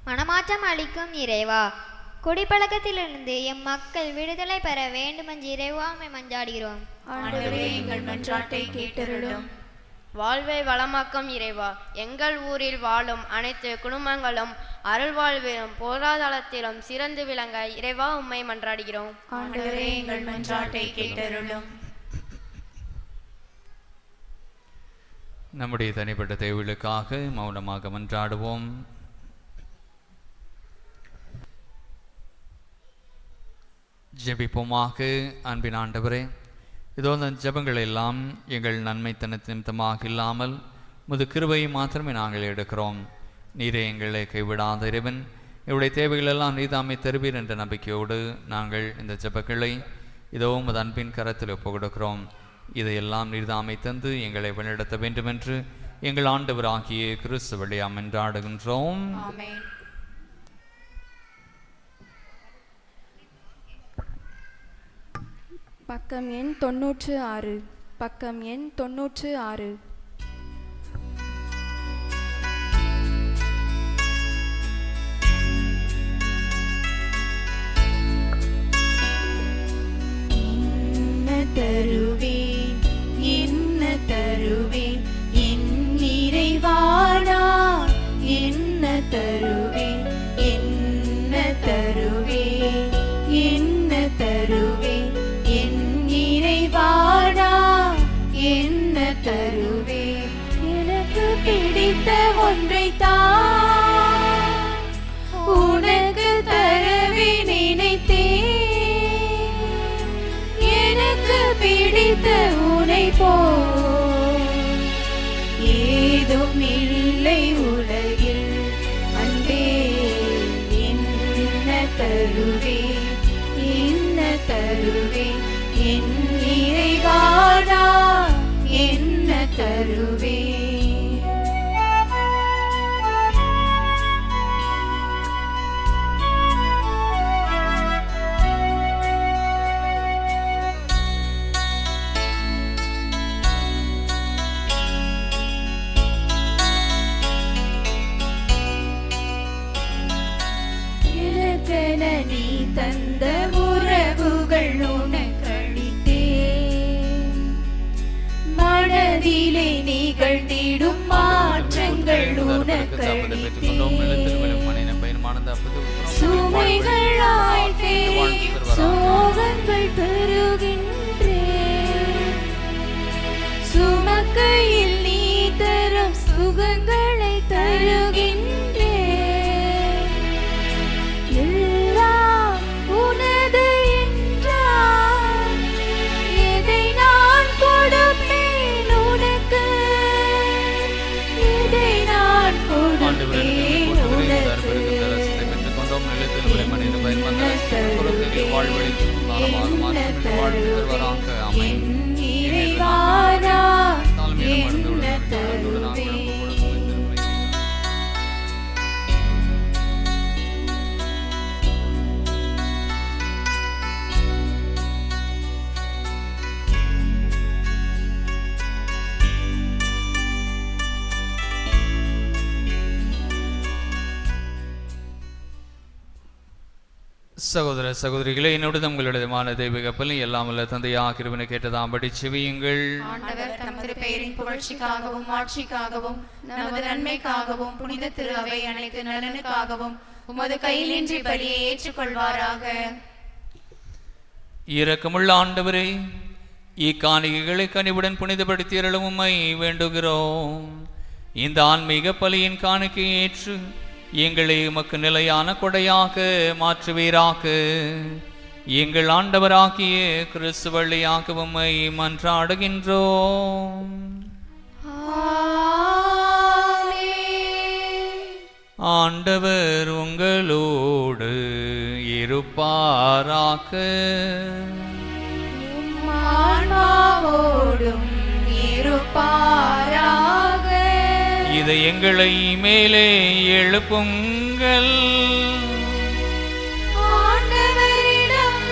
மனமாற்றம் அளிக்கும் இறைவா, குடிப்பழக்கத்திலிருந்து எம் மக்கள் விடுதலை பெற வேண்டும் என்று இறைவா உம்மை மன்றாடுகிறோம். ஆண்டவரே எங்கள் மன்றாட்டை கேட்டருளும். வாழ்வை வளமாக்கும் இறைவா, எங்கள் ஊரில் வாழும் அனைத்து குடும்பங்களும் அருள்வாழ்விலும் பொருளாதாரத்திலும் சிறந்து விளங்க இறைவா உம்மை மன்றாடுகிறோம். ஆண்டவரே எங்கள் மன்றாட்டை கேட்டருளும். நம்முடைய தனிப்பட்ட தேவைகளுக்காக மௌனமாக மன்றாடுவோம். ஜெபிப்போமாக. அன்பின் ஆண்டவரே, இதோ அந்த ஜெபங்கள் எல்லாம் எங்கள் நன்மைத்தன நிமித்தமாக இல்லாமல் முது கிருபையை மாத்திரமே நாங்கள் எடுக்கிறோம். நீரே எங்களை கைவிடாத இறைவன், இவருடைய தேவைகள் எல்லாம் நீதாமை தருவீர் என்ற நம்பிக்கையோடு நாங்கள் இந்த ஜெபங்களை இதோ உமது அன்பின் கரத்தில் ஒப்புக் கொடுக்கிறோம். இதையெல்லாம் நீதாமை தந்து எங்களை வழிநடத்த வேண்டுமென்று எங்கள் ஆண்டவராகிய கிறிஸ்து வழியாம் என்றாடுகின்றோம். ஆமென். பக்கம் எண் 96. பக்கம் எண் 96. தருவேன் என்ன தருவேன் என் இறைவானா, என்ன தருவேன் என்ன தருவேன் என்ன தருவேன் என் இறைவானா, என்ன தருவேன். எனக்கு பிடித்த ஒன்றை தான் உனக்கு தரவே நினைத்தேன். பிடித்த உனை போல் ஏதும் இல்லை உலகில் அன்பே. என்ன தருவேன் என்ன தருவேன் என் இறைவானா, என்ன தருவேன். நீ தந்த உறவுகள் உனக்களித்தேன். மனதிலே நிகழ்ந்திடும் மாற்றங்கள் உனக்களித்தேன். சுமைகளாய் தெரியும் சோகங்கள் பெறுகின்றேன். சுமக்கையில் நீ தரும் சுகங்களை தருகின்றேன். சகோதர சகோதரிகளே, என்னுடைய உங்களுடைய தெய்வீக பலி எல்லாம் உள்ள தந்தையாக இருவனை கேட்டதாம்படி செவியுங்கள். ஆண்டவர் தமது பெயரின் புகழ்ச்சிக்காகவும் ஆட்சிக்காகவும் நமது நன்மைக்காகவும் புனித திரு அவை அனைத்து நலனுக்காகவும் உமது கையிலின்றி பலியை ஏற்றுக்கொள்வாராக. இரக்கமுள்ள ஆண்டவரே, இக்காணிகைகளை கனிவுடன் புனிதப்படுத்தியருளும் உம்மை வேண்டுகிறோம். இந்த ஆன்மீக பலியின் காணிக்கையை ஏற்று எங்களை உமக்கு நிலையான கொடையாக மாற்றுவீராக. எங்கள் ஆண்டவராகிய கிறிஸ்து வழியாக உம்மை மன்றாடுகின்றோம். ஆண்டவர் உங்களோடு இருப்பாராக. ஆன்மாவோடும் இருப்பாராக. இதை எங்களை மேலே எழுப்புங்கள். ஆண்டவரிடம்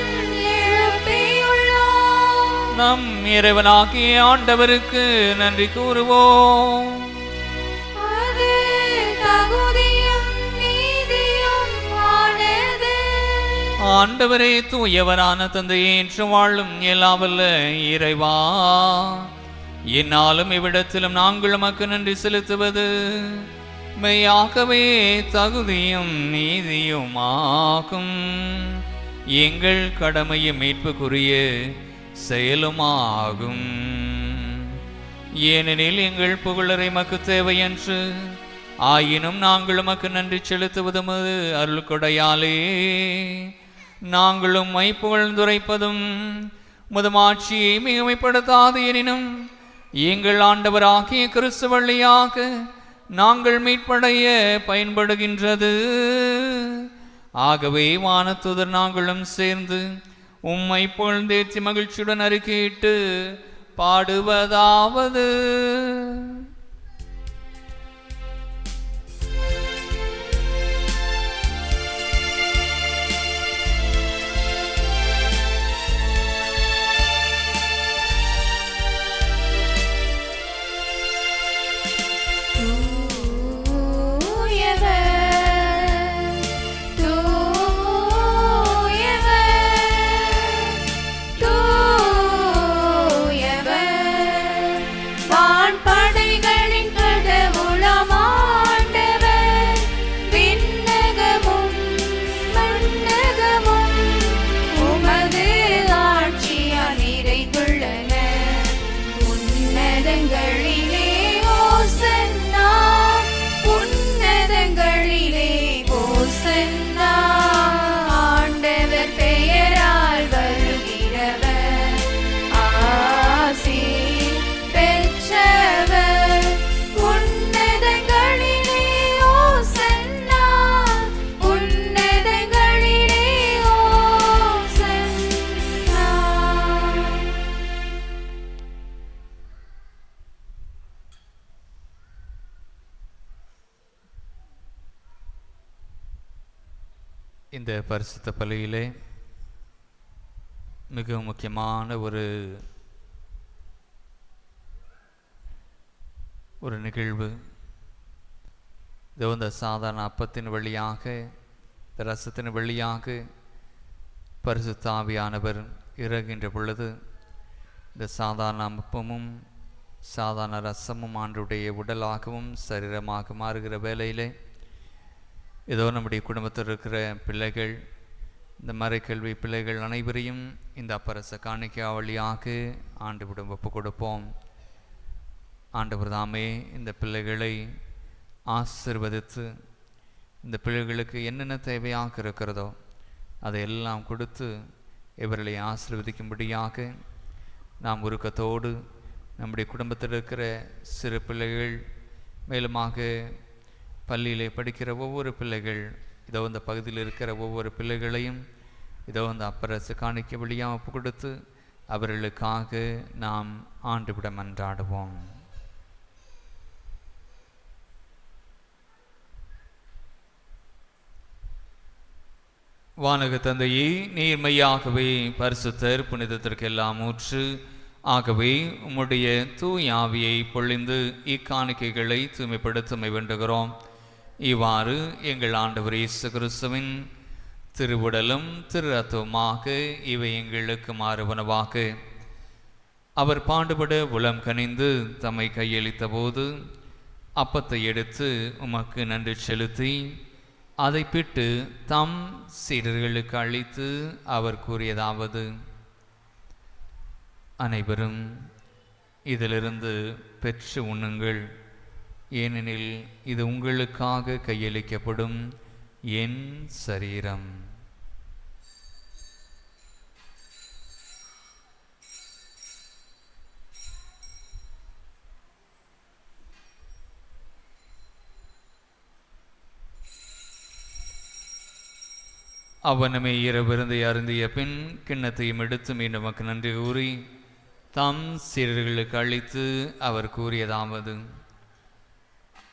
எழுப்பியுள்ளோம். நம் இறைவனாகிய ஆண்டவருக்கு நன்றி கூறுவோம். அது தகுதியும் நீதியும் ஆனது. ஆண்டவரே, தூயவரான தந்தையே, என்று வாழும் எல்லாவல்ல இறைவா, என்னாலும் இவ்விடத்திலும் நாங்கள் உமக்கு நன்றி செலுத்துவது மெய்யாகவே தகுதியும் நீதியுமாகும். எங்கள் கடமையும் மீட்புக்குரிய செயலுமாகும். ஏனெனில் எங்கள் புகழரை மக்கு தேவையன்று, ஆயினும் நாங்கள் உமக்கு நன்றி செலுத்துவதும் அருள் கொடையாலே நாங்களும் மை புகழ்ந்துரைப்பதும் முதுமாட்சியை மிகமைப்படுத்தாது. எனினும் எங்கள் ஆண்டவராகிய கிறிஸ்து வழியாக நாங்கள் மீட்படைய பயன்படுகின்றது. ஆகவே வானத்துதர் நாங்களும் சேர்ந்து உம்மை புகழ்ந்தேற்றி மகிழ்ச்சியுடன் அறிக்கையிட்டு பாடுவதாவது: இந்த பரிசுத்த பலியிலே மிக முக்கியமான ஒரு நிகழ்வு. இதோ இந்த சாதாரண அப்பத்தின் வழியாக, இந்த ரசத்தின் வழியாக பரிசுத்த ஆவியானவர் இறங்குகின்ற பொழுது இந்த சாதாரண அப்பமும் சாதாரண ரசமும் ஆண்டுடைய உடலாகவும் சரீரமாக மாறுகிற வேளையிலே ஏதோ நம்முடைய குடும்பத்தில் இருக்கிற பிள்ளைகள், இந்த மறைக்கல்வி பிள்ளைகள் அனைவரையும் இந்த அப்பரச காணிக்கை வழியாக ஆண்டவரிடம் ஒப்பு கொடுப்போம். ஆண்டவர் தாமே இந்த பிள்ளைகளை ஆசீர்வதித்து இந்த பிள்ளைகளுக்கு என்னென்ன தேவையாக இருக்கிறதோ அதையெல்லாம் கொடுத்து இவர்களை ஆசீர்வதிக்கும்படியாக நாம் உருக்கத்தோடு நம்முடைய குடும்பத்தில் இருக்கிற சிறு பிள்ளைகள், மேலுமாக பள்ளியிலே படிக்கிற ஒவ்வொரு பிள்ளைகள், இதோ இந்த பகுதியில் இருக்கிற ஒவ்வொரு பிள்ளைகளையும் இதோ இந்த அப்பரசு காணிக்க வழியாக ஒப்பு கொடுத்து அவர்களுக்காக நாம் ஆண்டவரிடம் மன்றாடுவோம். வானக தந்தையே, நீர்மையாகவே பரிசுத்தர், புனிதத்திற்கெல்லாம் ஊற்று. ஆகவே உம்முடைய தூய ஆவியை பொழிந்து இக்காணிக்கைகளை தூய்மைப்படுத்த வேண்டுகிறோம். இவ்வாறு எங்கள் ஆண்டவர் இயேசு கிறிஸ்துவின் திருவுடலும் திரு ரத்தமுமாக இவை எங்களுக்கு மாறுவனவாக. அவர் பாடுபட உளம் கனிந்து தம்மை கையளித்த போது அப்பத்தை எடுத்து உமக்கு நன்றி செலுத்தி அதை பிட்டு தம் சீடர்களுக்கு அளித்து அவர் கூறியதாவது: அனைவரும் இதிலிருந்து பெற்று உண்ணுங்கள், ஏனெனில் இது உங்களுக்காக கையளிக்கப்படும் என் சரீரம். அவ்வனமே இரவிருந்தை அருந்திய பின் கிண்ணத்தையும் எடுத்து மீண்டும் நமக்கு நன்றி கூறி தாம் சீடர்களுக்கு அளித்து அவர் கூறியதாவது: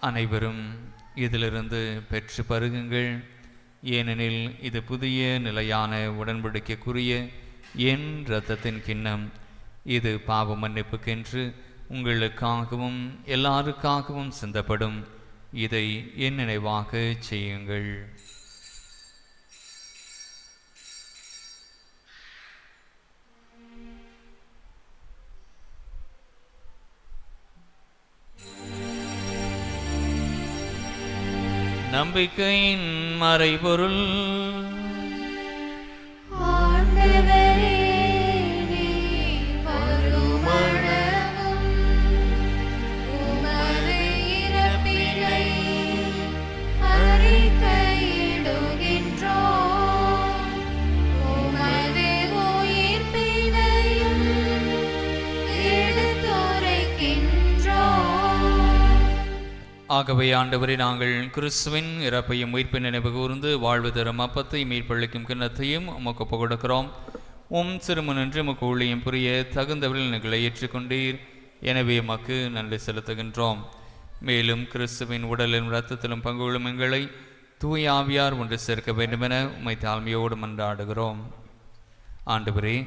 அனைவரும் இதிலிருந்து பெற்று பருகுங்கள், ஏனெனில் இது புதிய நிலையான உடன்படிக்கைக்குரிய என் இரத்தத்தின் கிண்ணம். இது பாவ மன்னிப்புக்கென்று உங்களுக்காகவும் எல்லாருக்காகவும் சிந்தப்படும். இதை என் நினைவாக செய்யுங்கள். நம்பிக்கையின் மறைபொருள். ஆகவே ஆண்டவரே, நாங்கள் கிறிஸ்துவின் இறப்பையும் உயிர்ப்பின் நினைவு கூர்ந்து வாழ்வு தரும் அப்பத்தை மீட்பளிக்கும் கிண்ணத்தையும் உமக்கு ஒப்புக் கொடுக்கிறோம். சிறுமனின்றி உமக்கு ஊழியம் புரிய தகுந்தவர்கள் எங்களை ஏற்றுக்கொண்டீர். எனவே உமக்கு நன்றி செலுத்துகின்றோம். மேலும் கிறிஸ்துவின் உடலிலும் இரத்தத்திலும் பங்கு கொள்ளும் எங்களை தூய ஆவியார் ஒன்று சேர்க்க வேண்டுமென உம்மை தாழ்மையோடு மன்றாடுகிறோம். ஆண்டவரே,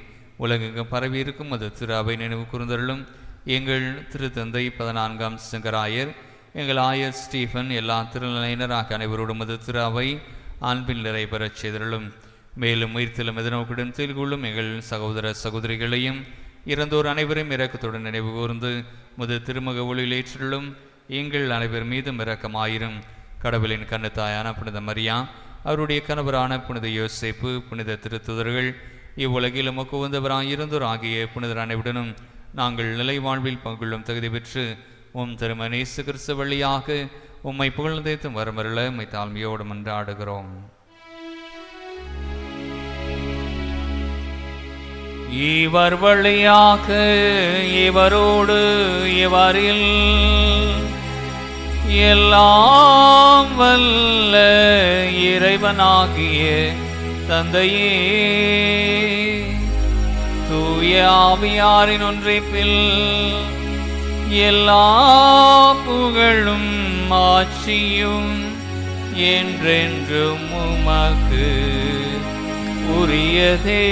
உலகெங்கும் பரவி இருக்கும் அது திரு அவை நினைவு கூர்ந்தருளும். எங்கள் திருத்தந்தை 14ஆம் சங்கராயர், எங்கள் ஆயர் ஸ்டீஃபன், எல்லா திருநிலையினராக அனைவரோடும் அது திரு அவை அன்பில் நிறைவேறச் செய்தருளும். மேலும் உயிர்த்தலும் எதிர்நோக்குடன் தீர்கொள்ளும் எங்கள் சகோதர சகோதரிகளையும் இறந்தோர் அனைவரும் இரக்கத்துடன் நினைவு கூர்ந்து முது திருமுக ஒளியில் ஏற்றிலும் எங்கள் அனைவர் மீதும் இரக்கமாயிரும். கடவுளின் கண்ணுத்தாயான புனித மரியா, அவருடைய கணவரான புனித யோசேப்பு, புனித திருத்துதர்கள், இவ்வுலகில் உமக்கு உகந்தவராய் இருந்தோர் ஆகிய புனிதர் அனைவருடனும் நாங்கள் நிலை வாழ்வில் பங்குள்ளும் தகுதி பெற்று திருமண இயேசு கிறிஸ்து வழியாக உம்மை புகழ்ந்தேத்தும் வரமருள உம்மை தாழ்மையோடு மன்றாடுகிறோம். இவர் வழியாக இவரோடு இவரில் எல்லாம் வல்ல இறைவனாகிய தந்தையே, தூய ஆவியாரின் ஒன்றிப்பில் எல்லா புகழும் ஆட்சியும் என்றென்றும் உமக்கு உரியதே.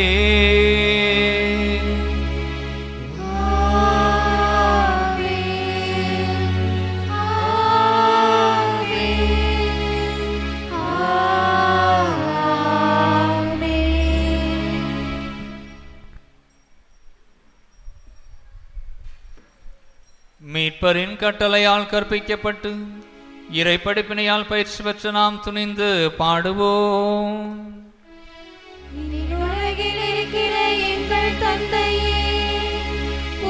மீட்பரின் கட்டளையால் கற்பிக்கப்பட்டு இறை படிப்பினையால் பயிற்சி பெற்று நாம் துணிந்து பாடுவோம். உலகில் இருக்கிற எங்கள் தந்தையே,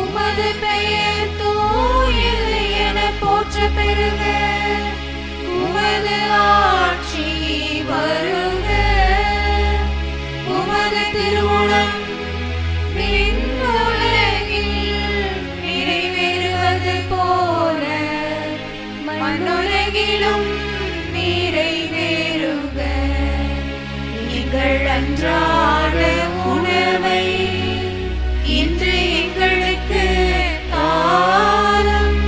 உமது பெயர் தூயது என போற்ற பெறுக. உமது ஆட்சி வருக. உமது திருவுளம் போல மண்ணுலகிலும் நிறைவேறுக. எங்கள் அன்றாட உணவை இன்று எங்களுக்கு தாரும்.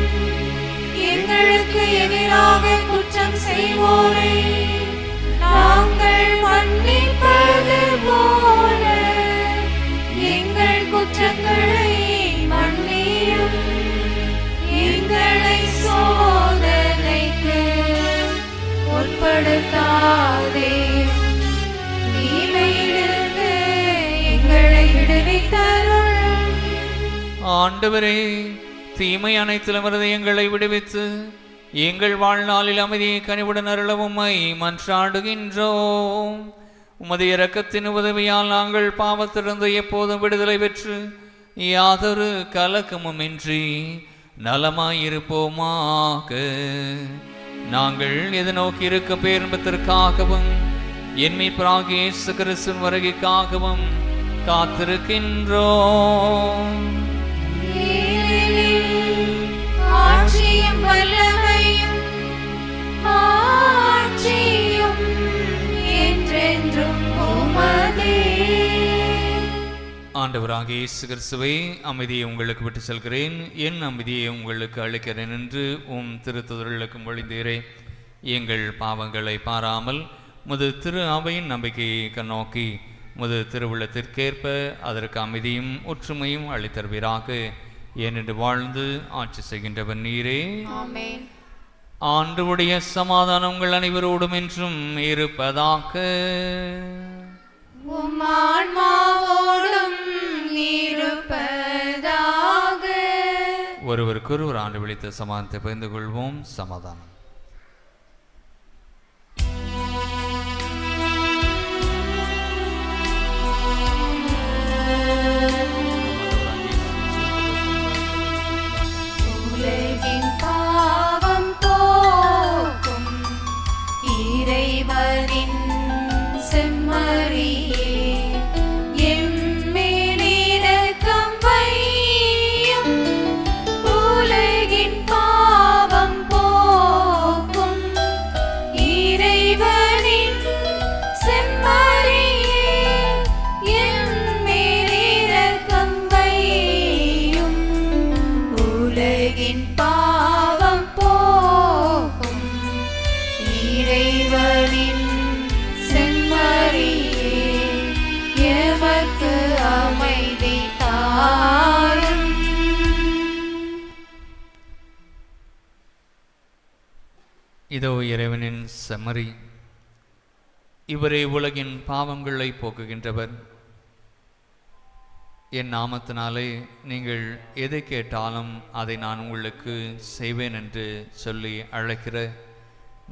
எங்களுக்கு எதிராக குற்றம் செய்வோரை நாங்கள் மன்னிப்பது போல எங்கள் குற்றங்களை மன்னியும். எங்களை சோதனைக்கு உட்படுத்தாதே, தீமையிலிருந்து எங்களை விடுவித்தருளும். ஆண்டவரே, தீமை அனைத்திலும் எங்களை விடுவித்து எங்கள் வாழ்நாளில் அமைதியை கனிவுடன் அருள உம்மை மன்றாடுகின்றோம். உமது இரக்கத்தின் உதவியால் நாங்கள் பாவத்திலிருந்து எப்போதும் விடுதலை பெற்று யாதொரு கலக்கமும் இன்றி நலமாயிருப்போமாக. நாங்கள் எதிர்நோக்கி இருக்க பேரின்பத்திற்காகவும் என் மீட்பராகிய இயேசு கிறிஸ்துவின் வருகைக்காகவும் காத்திருக்கின்றோம். ஆட்சியும் வல்லமையும் மாட்சியும் என்றென்றும் ஆண்டவராகிய இயேசு கிறிஸ்துவே, அமைதியை உங்களுக்கு விட்டு செல்கிறேன், என் அமைதியை உங்களுக்கு அளிக்கிறேன் என்று திருத்துதலுக்கு மொழிந்தீரே. எங்கள் பாவங்களை பாராமல் முது திரு அவையின் நம்பிக்கையை கண்ணோக்கி முது திருவுள்ளத்திற்கேற்ப அதற்கு அமைதியும் ஒற்றுமையும் அளித்தருவீராக. ஏனென்று வாழ்ந்து ஆட்சி செய்கின்றவர் நீரே. ஆமென். ஆண்டவருடைய சமாதானம் உங்கள் அனைவரோடும் என்றும் இருப்பதாக. உம் ஆன்மாவோடும் இருப்பதாக. ஒருவருக்கொருவர் ஆண்டு விழித்த சமாதானத்தை பகிர்ந்து கொள்வோம். சமாதானம். உலகின் பாவம் போக்கும் இறைவனின் செம்மறியே, எம்மேல் இரக்கம் வையும். உலகின் பாவம் போக்கும் இறைவனின் செம்மறியே, எம்மேல் இரக்கம் வையும். உலகின் பாவம் போக்கும் இறைவனின் செம்மறியே, எமக்கு அமைதி தாரும். இதோ இறைவனின் செம்மறி, இவரே உலகின் பாவங்களை போக்குகின்றவர். என் நாமத்தினாலே நீங்கள் எதை கேட்டாலும் அதை நான் உங்களுக்கு செய்வேன் என்று சொல்லி அழைக்கிற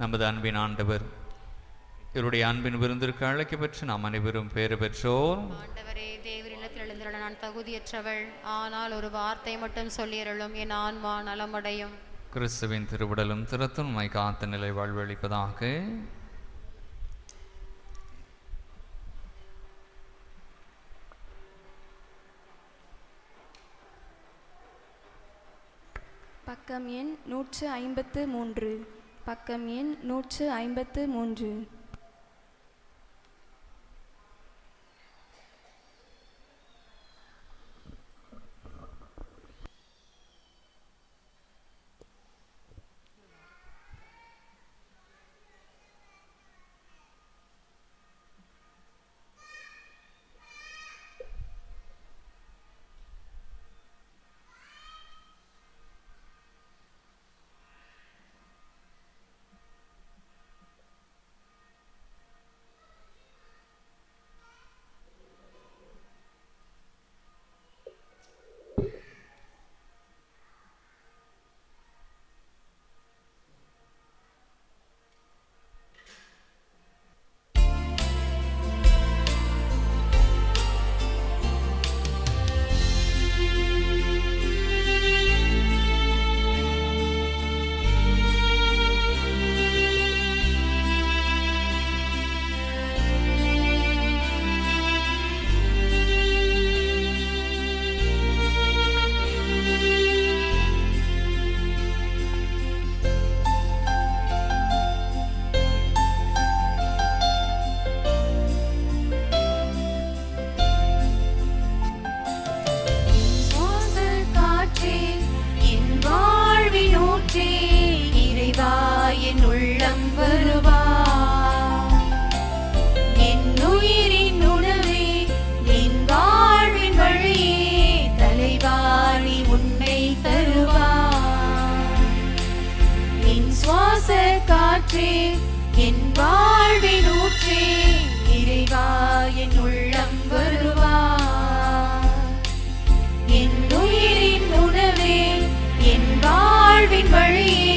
நமது அன்பின் ஆண்டவர். இவருடைய அன்பின் விருந்திற்கு அழைக்கப்பெற்று நாம் அனைவரும் பேறு பெற்றோர். ஆண்டவரே, தேவரிடத்தில் எழுந்திருள நான் தகுதியற்றவள், ஆனால் ஒரு வார்த்தை மட்டும் சொல்லியருளும், என் ஆன்மா நலமடையும். கிறிஸ்துவின் திருவுடலும் திறத்தும் உம்மை காத்த நிலை வாழ்வளிப்பதாக. பக்கம் எண் 153. பக்கம் எண் 153. காற்றே, என் வாழ்வின் ஊற்றே, இறைவா என் உள்ளம் வருவாய். என் உயிரின் உணவே, என் வாழ்வின் வழியே,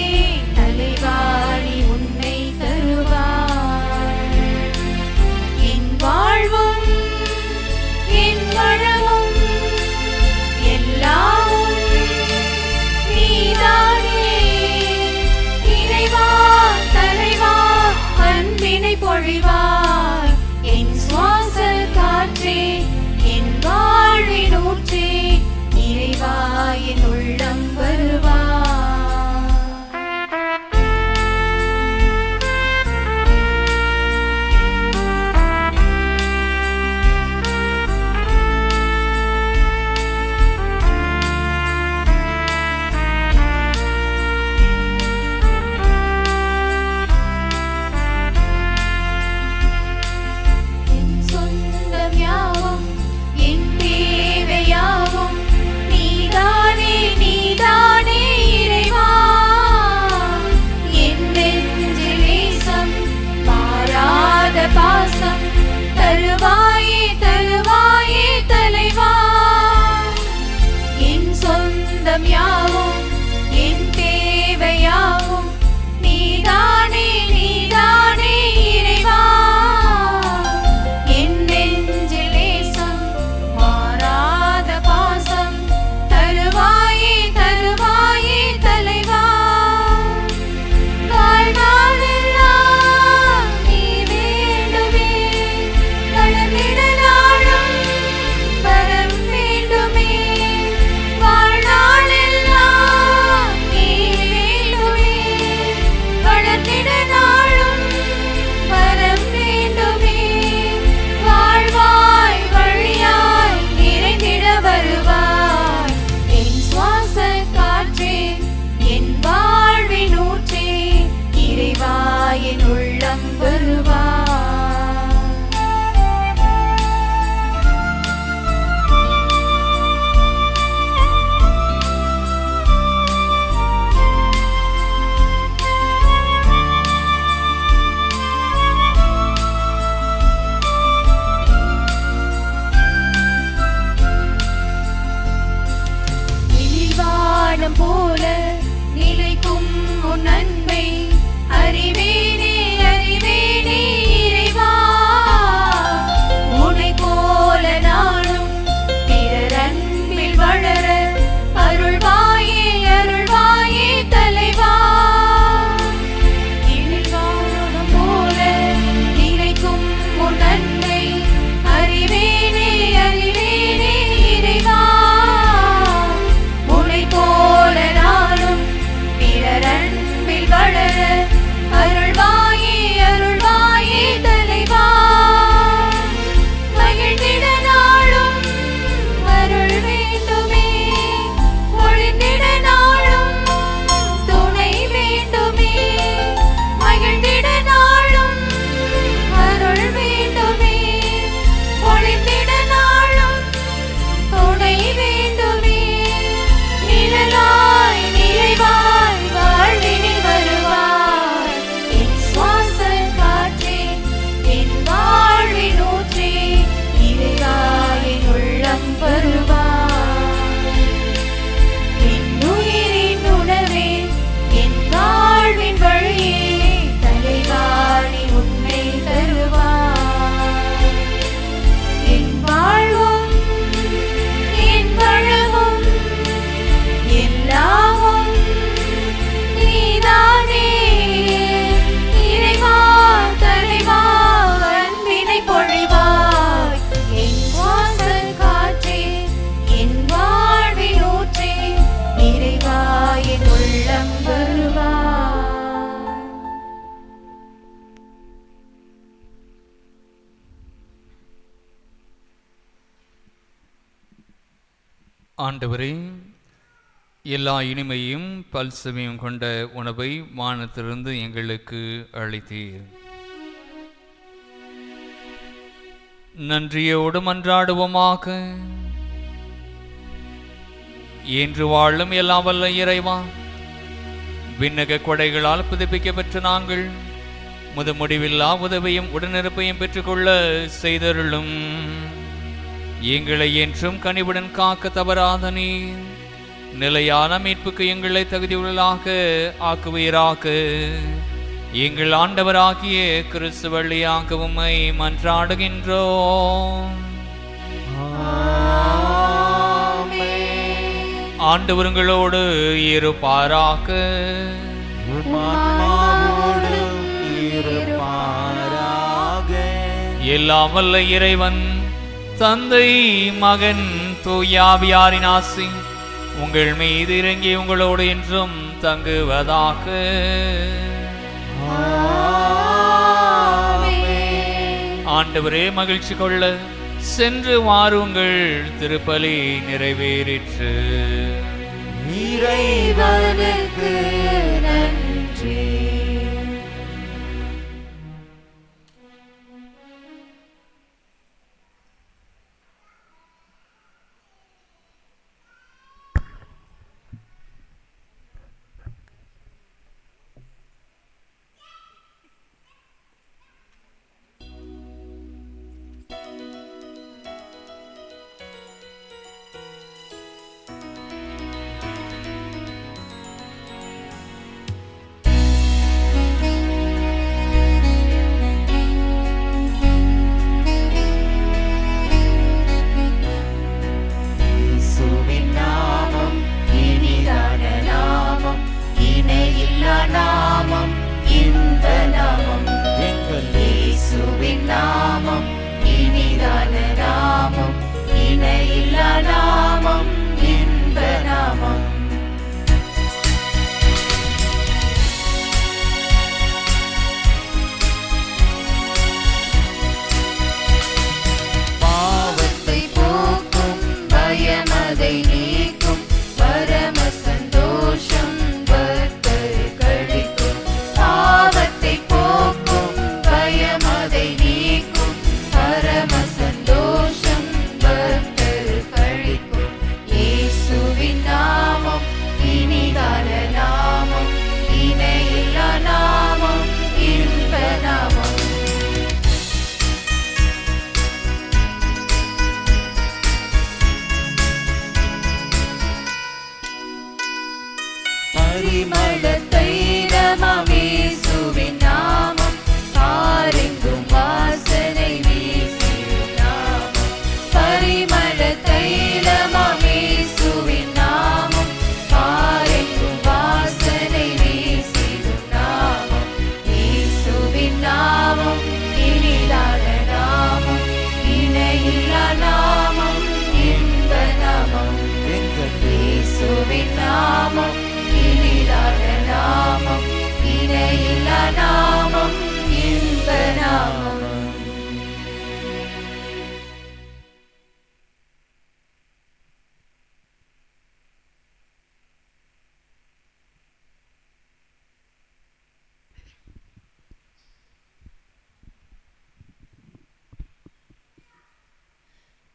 தலைவாரி உன்னை தருவாய். என் வாழ்வும் என் வளமும் எல்லாமும் நீதானே. இறைவா தலைவா அன்பினை பொழிவாய். என் சுவாச காற்றே, என் வாழ்வின் ஊற்றே, இறைவா என் உள்ளம் வருவாய். ஆண்டவரே, எல்லா இனிமையும் பல்சுமையும் கொண்ட உணவை வானத்திலிருந்து எங்களுக்கு அளித்தீர். நன்றியோடு மன்றாடுவோமாக. என்று வாழும் எல்லாம் வல்ல இறைவா, விண்ணக கொடைகளால் புதுப்பிக்க பெற்ற நாங்கள் முடிவில்லா உதவியும் உடனிருப்பையும் பெற்றுக்கொள்ள செய்தருளும். எங்களை என்றும் கனிவுடன் காக்க தவறாத நீர் நிலையான மீட்புக்கு எங்களை தகுதியுள்ளதாக ஆக்குவீராக. எங்கள் ஆண்டவராகிய கிறிஸ்து வழியாக உம்மை மன்றாடுகின்றோம். ஆண்டவர்களோடு இருப்பாராக. எல்லாம் வல்ல இறைவன் தந்தை, மகன், தூயாவியாரின் ஆசி உங்கள் மீது இறங்கி உங்களோடு என்றும் தங்குவதாக. ஆண்டவரே, மகிழ்ச்சி கொள்ள சென்று வாருங்கள். திருப்பலி நிறைவேறிற்று. இறைவனுக்கு நன்றி.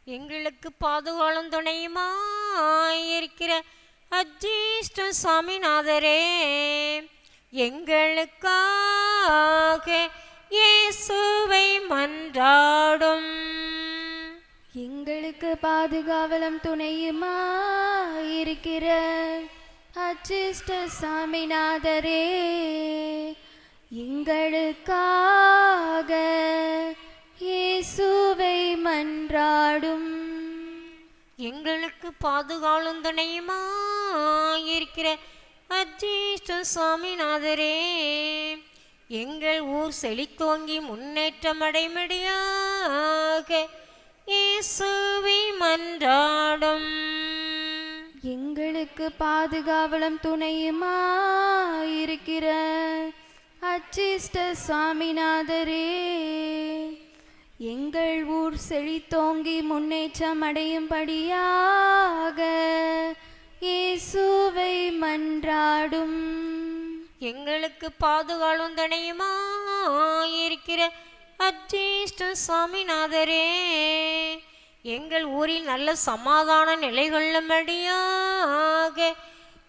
எங்களுக்கு பாதுகாலும் துணையுமா இருக்கிற அஜீஷ்ட சாமிநாதரே, எங்களுக்காக இயேசுவை மன்றாடும். எங்களுக்கு பாதுகாவலும் துணையுமா இருக்கிற அஜீஷ்ட சாமிநாதரே, எங்களுக்காக இயேசுவை மன்றாடும். எங்களுக்கு பாதுகாலும் துணையுமா இருக்கிற அஜீஷ்ட சாமிநாதரே, எங்கள் ஊர் செழித்தோங்கி முன்னேற்றம் அடைமடியாக இயேசுவை மன்றாடும். எங்களுக்கு பாதுகாவலும் துணையுமா இருக்கிற அஜீஷ்ட சாமிநாதரே, எங்கள் ஊர் செழித்தோங்கி முன்னேற்றம் அடையும்படியாக இயேசுவை மன்றாடும். எங்களுக்கு பாதுகாலும் தனையுமா இருக்கிற அஜீஷ்ட சாமிநாதரே, எங்கள் ஊரில் நல்ல சமாதான நிலை கொள்ளும்படியாக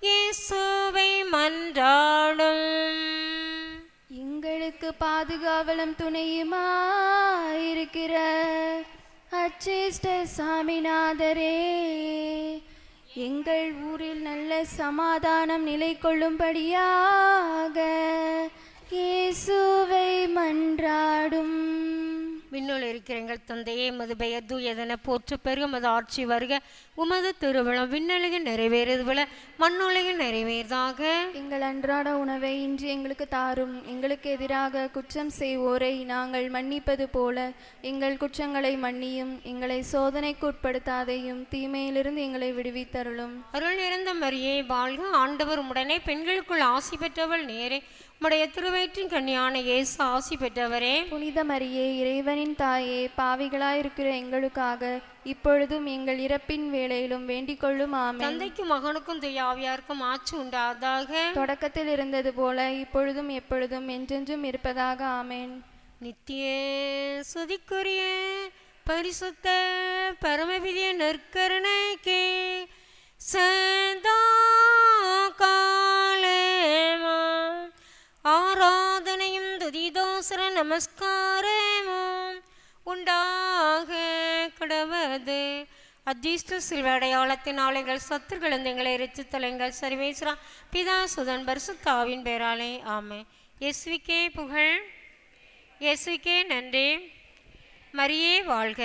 இயேசுவை மன்றாடும். எங்களுக்கு பாதுகாவலும் துணையுமா இருக்கிற அச்சிஷ்ட சாமிநாதரே, எங்கள் ஊரில் நல்ல சமாதானம் நிலை கொள்ளும்படியாக இயேசுவை மன்றாடும். விண்ணுள் இருக்கிற எங்கள் தந்தையே, உமது பெயர் தூயதென போற்று பெருக, உமது ஆட்சி வருக, உமது திருவிழம் விண்ணுலகில் நிறைவேறுவது போல மண்ணுலகில் நிறைவேறதாக. எங்கள் அன்றாட உணவை இன்று எங்களுக்கு தாரும். எங்களுக்கு எதிராக குற்றம் செய்வோரை நாங்கள் மன்னிப்பது போல எங்கள் குற்றங்களை மன்னியும். எங்களை சோதனைக்கு உட்படுத்தாதையும், தீமையிலிருந்து எங்களை விடுவித்தருளும். அருள் நிறைந்த மரியே வாழ்க, ஆண்டவர் உடனே பெண்களுக்குள் ஆசி பெற்றவள் நேரே, உம்முடைய திருவயிற்றின் கன்னியான இயேசு ஆசி பெற்றவரே. புனித மரியே, இறைவனின் தாயே, பாவிகளாயிருக்கிற எங்களுக்காக இப்பொழுதும் எங்கள் இறப்பின் வேளையிலும் வேண்டிக் கொள்ளும். ஆமென். தந்தைக்கும் மகனுக்கும் தூய ஆவியாருக்கும் ஆட்சி உண்டாதாக. தொடக்கத்தில் இருந்தது போல இப்பொழுதும் எப்பொழுதும் என்றென்றும் இருப்பதாக. ஆமென். நித்திய சுதிக்குரிய பரிசுத்த பரமபிதிய நற்கருணைக்கே சதா காலமும் ஆராதனையும் துதிதோசர நமஸ்காரமும் உண்டாக கடவது. அஜீஷ்ட சில்வ அடையாளத்தினால் எங்கள் சத்துருக்கள் எங்களை எரிச்சுத்தல் எங்கள் சர்வேஸ்வரா பிதா சுதன் பரிசுத்தாவின் பேராலே ஆமே. இயேசுவுக்கே புகழ், இயேசுவுக்கே நன்றி. மரியே வாழ்க.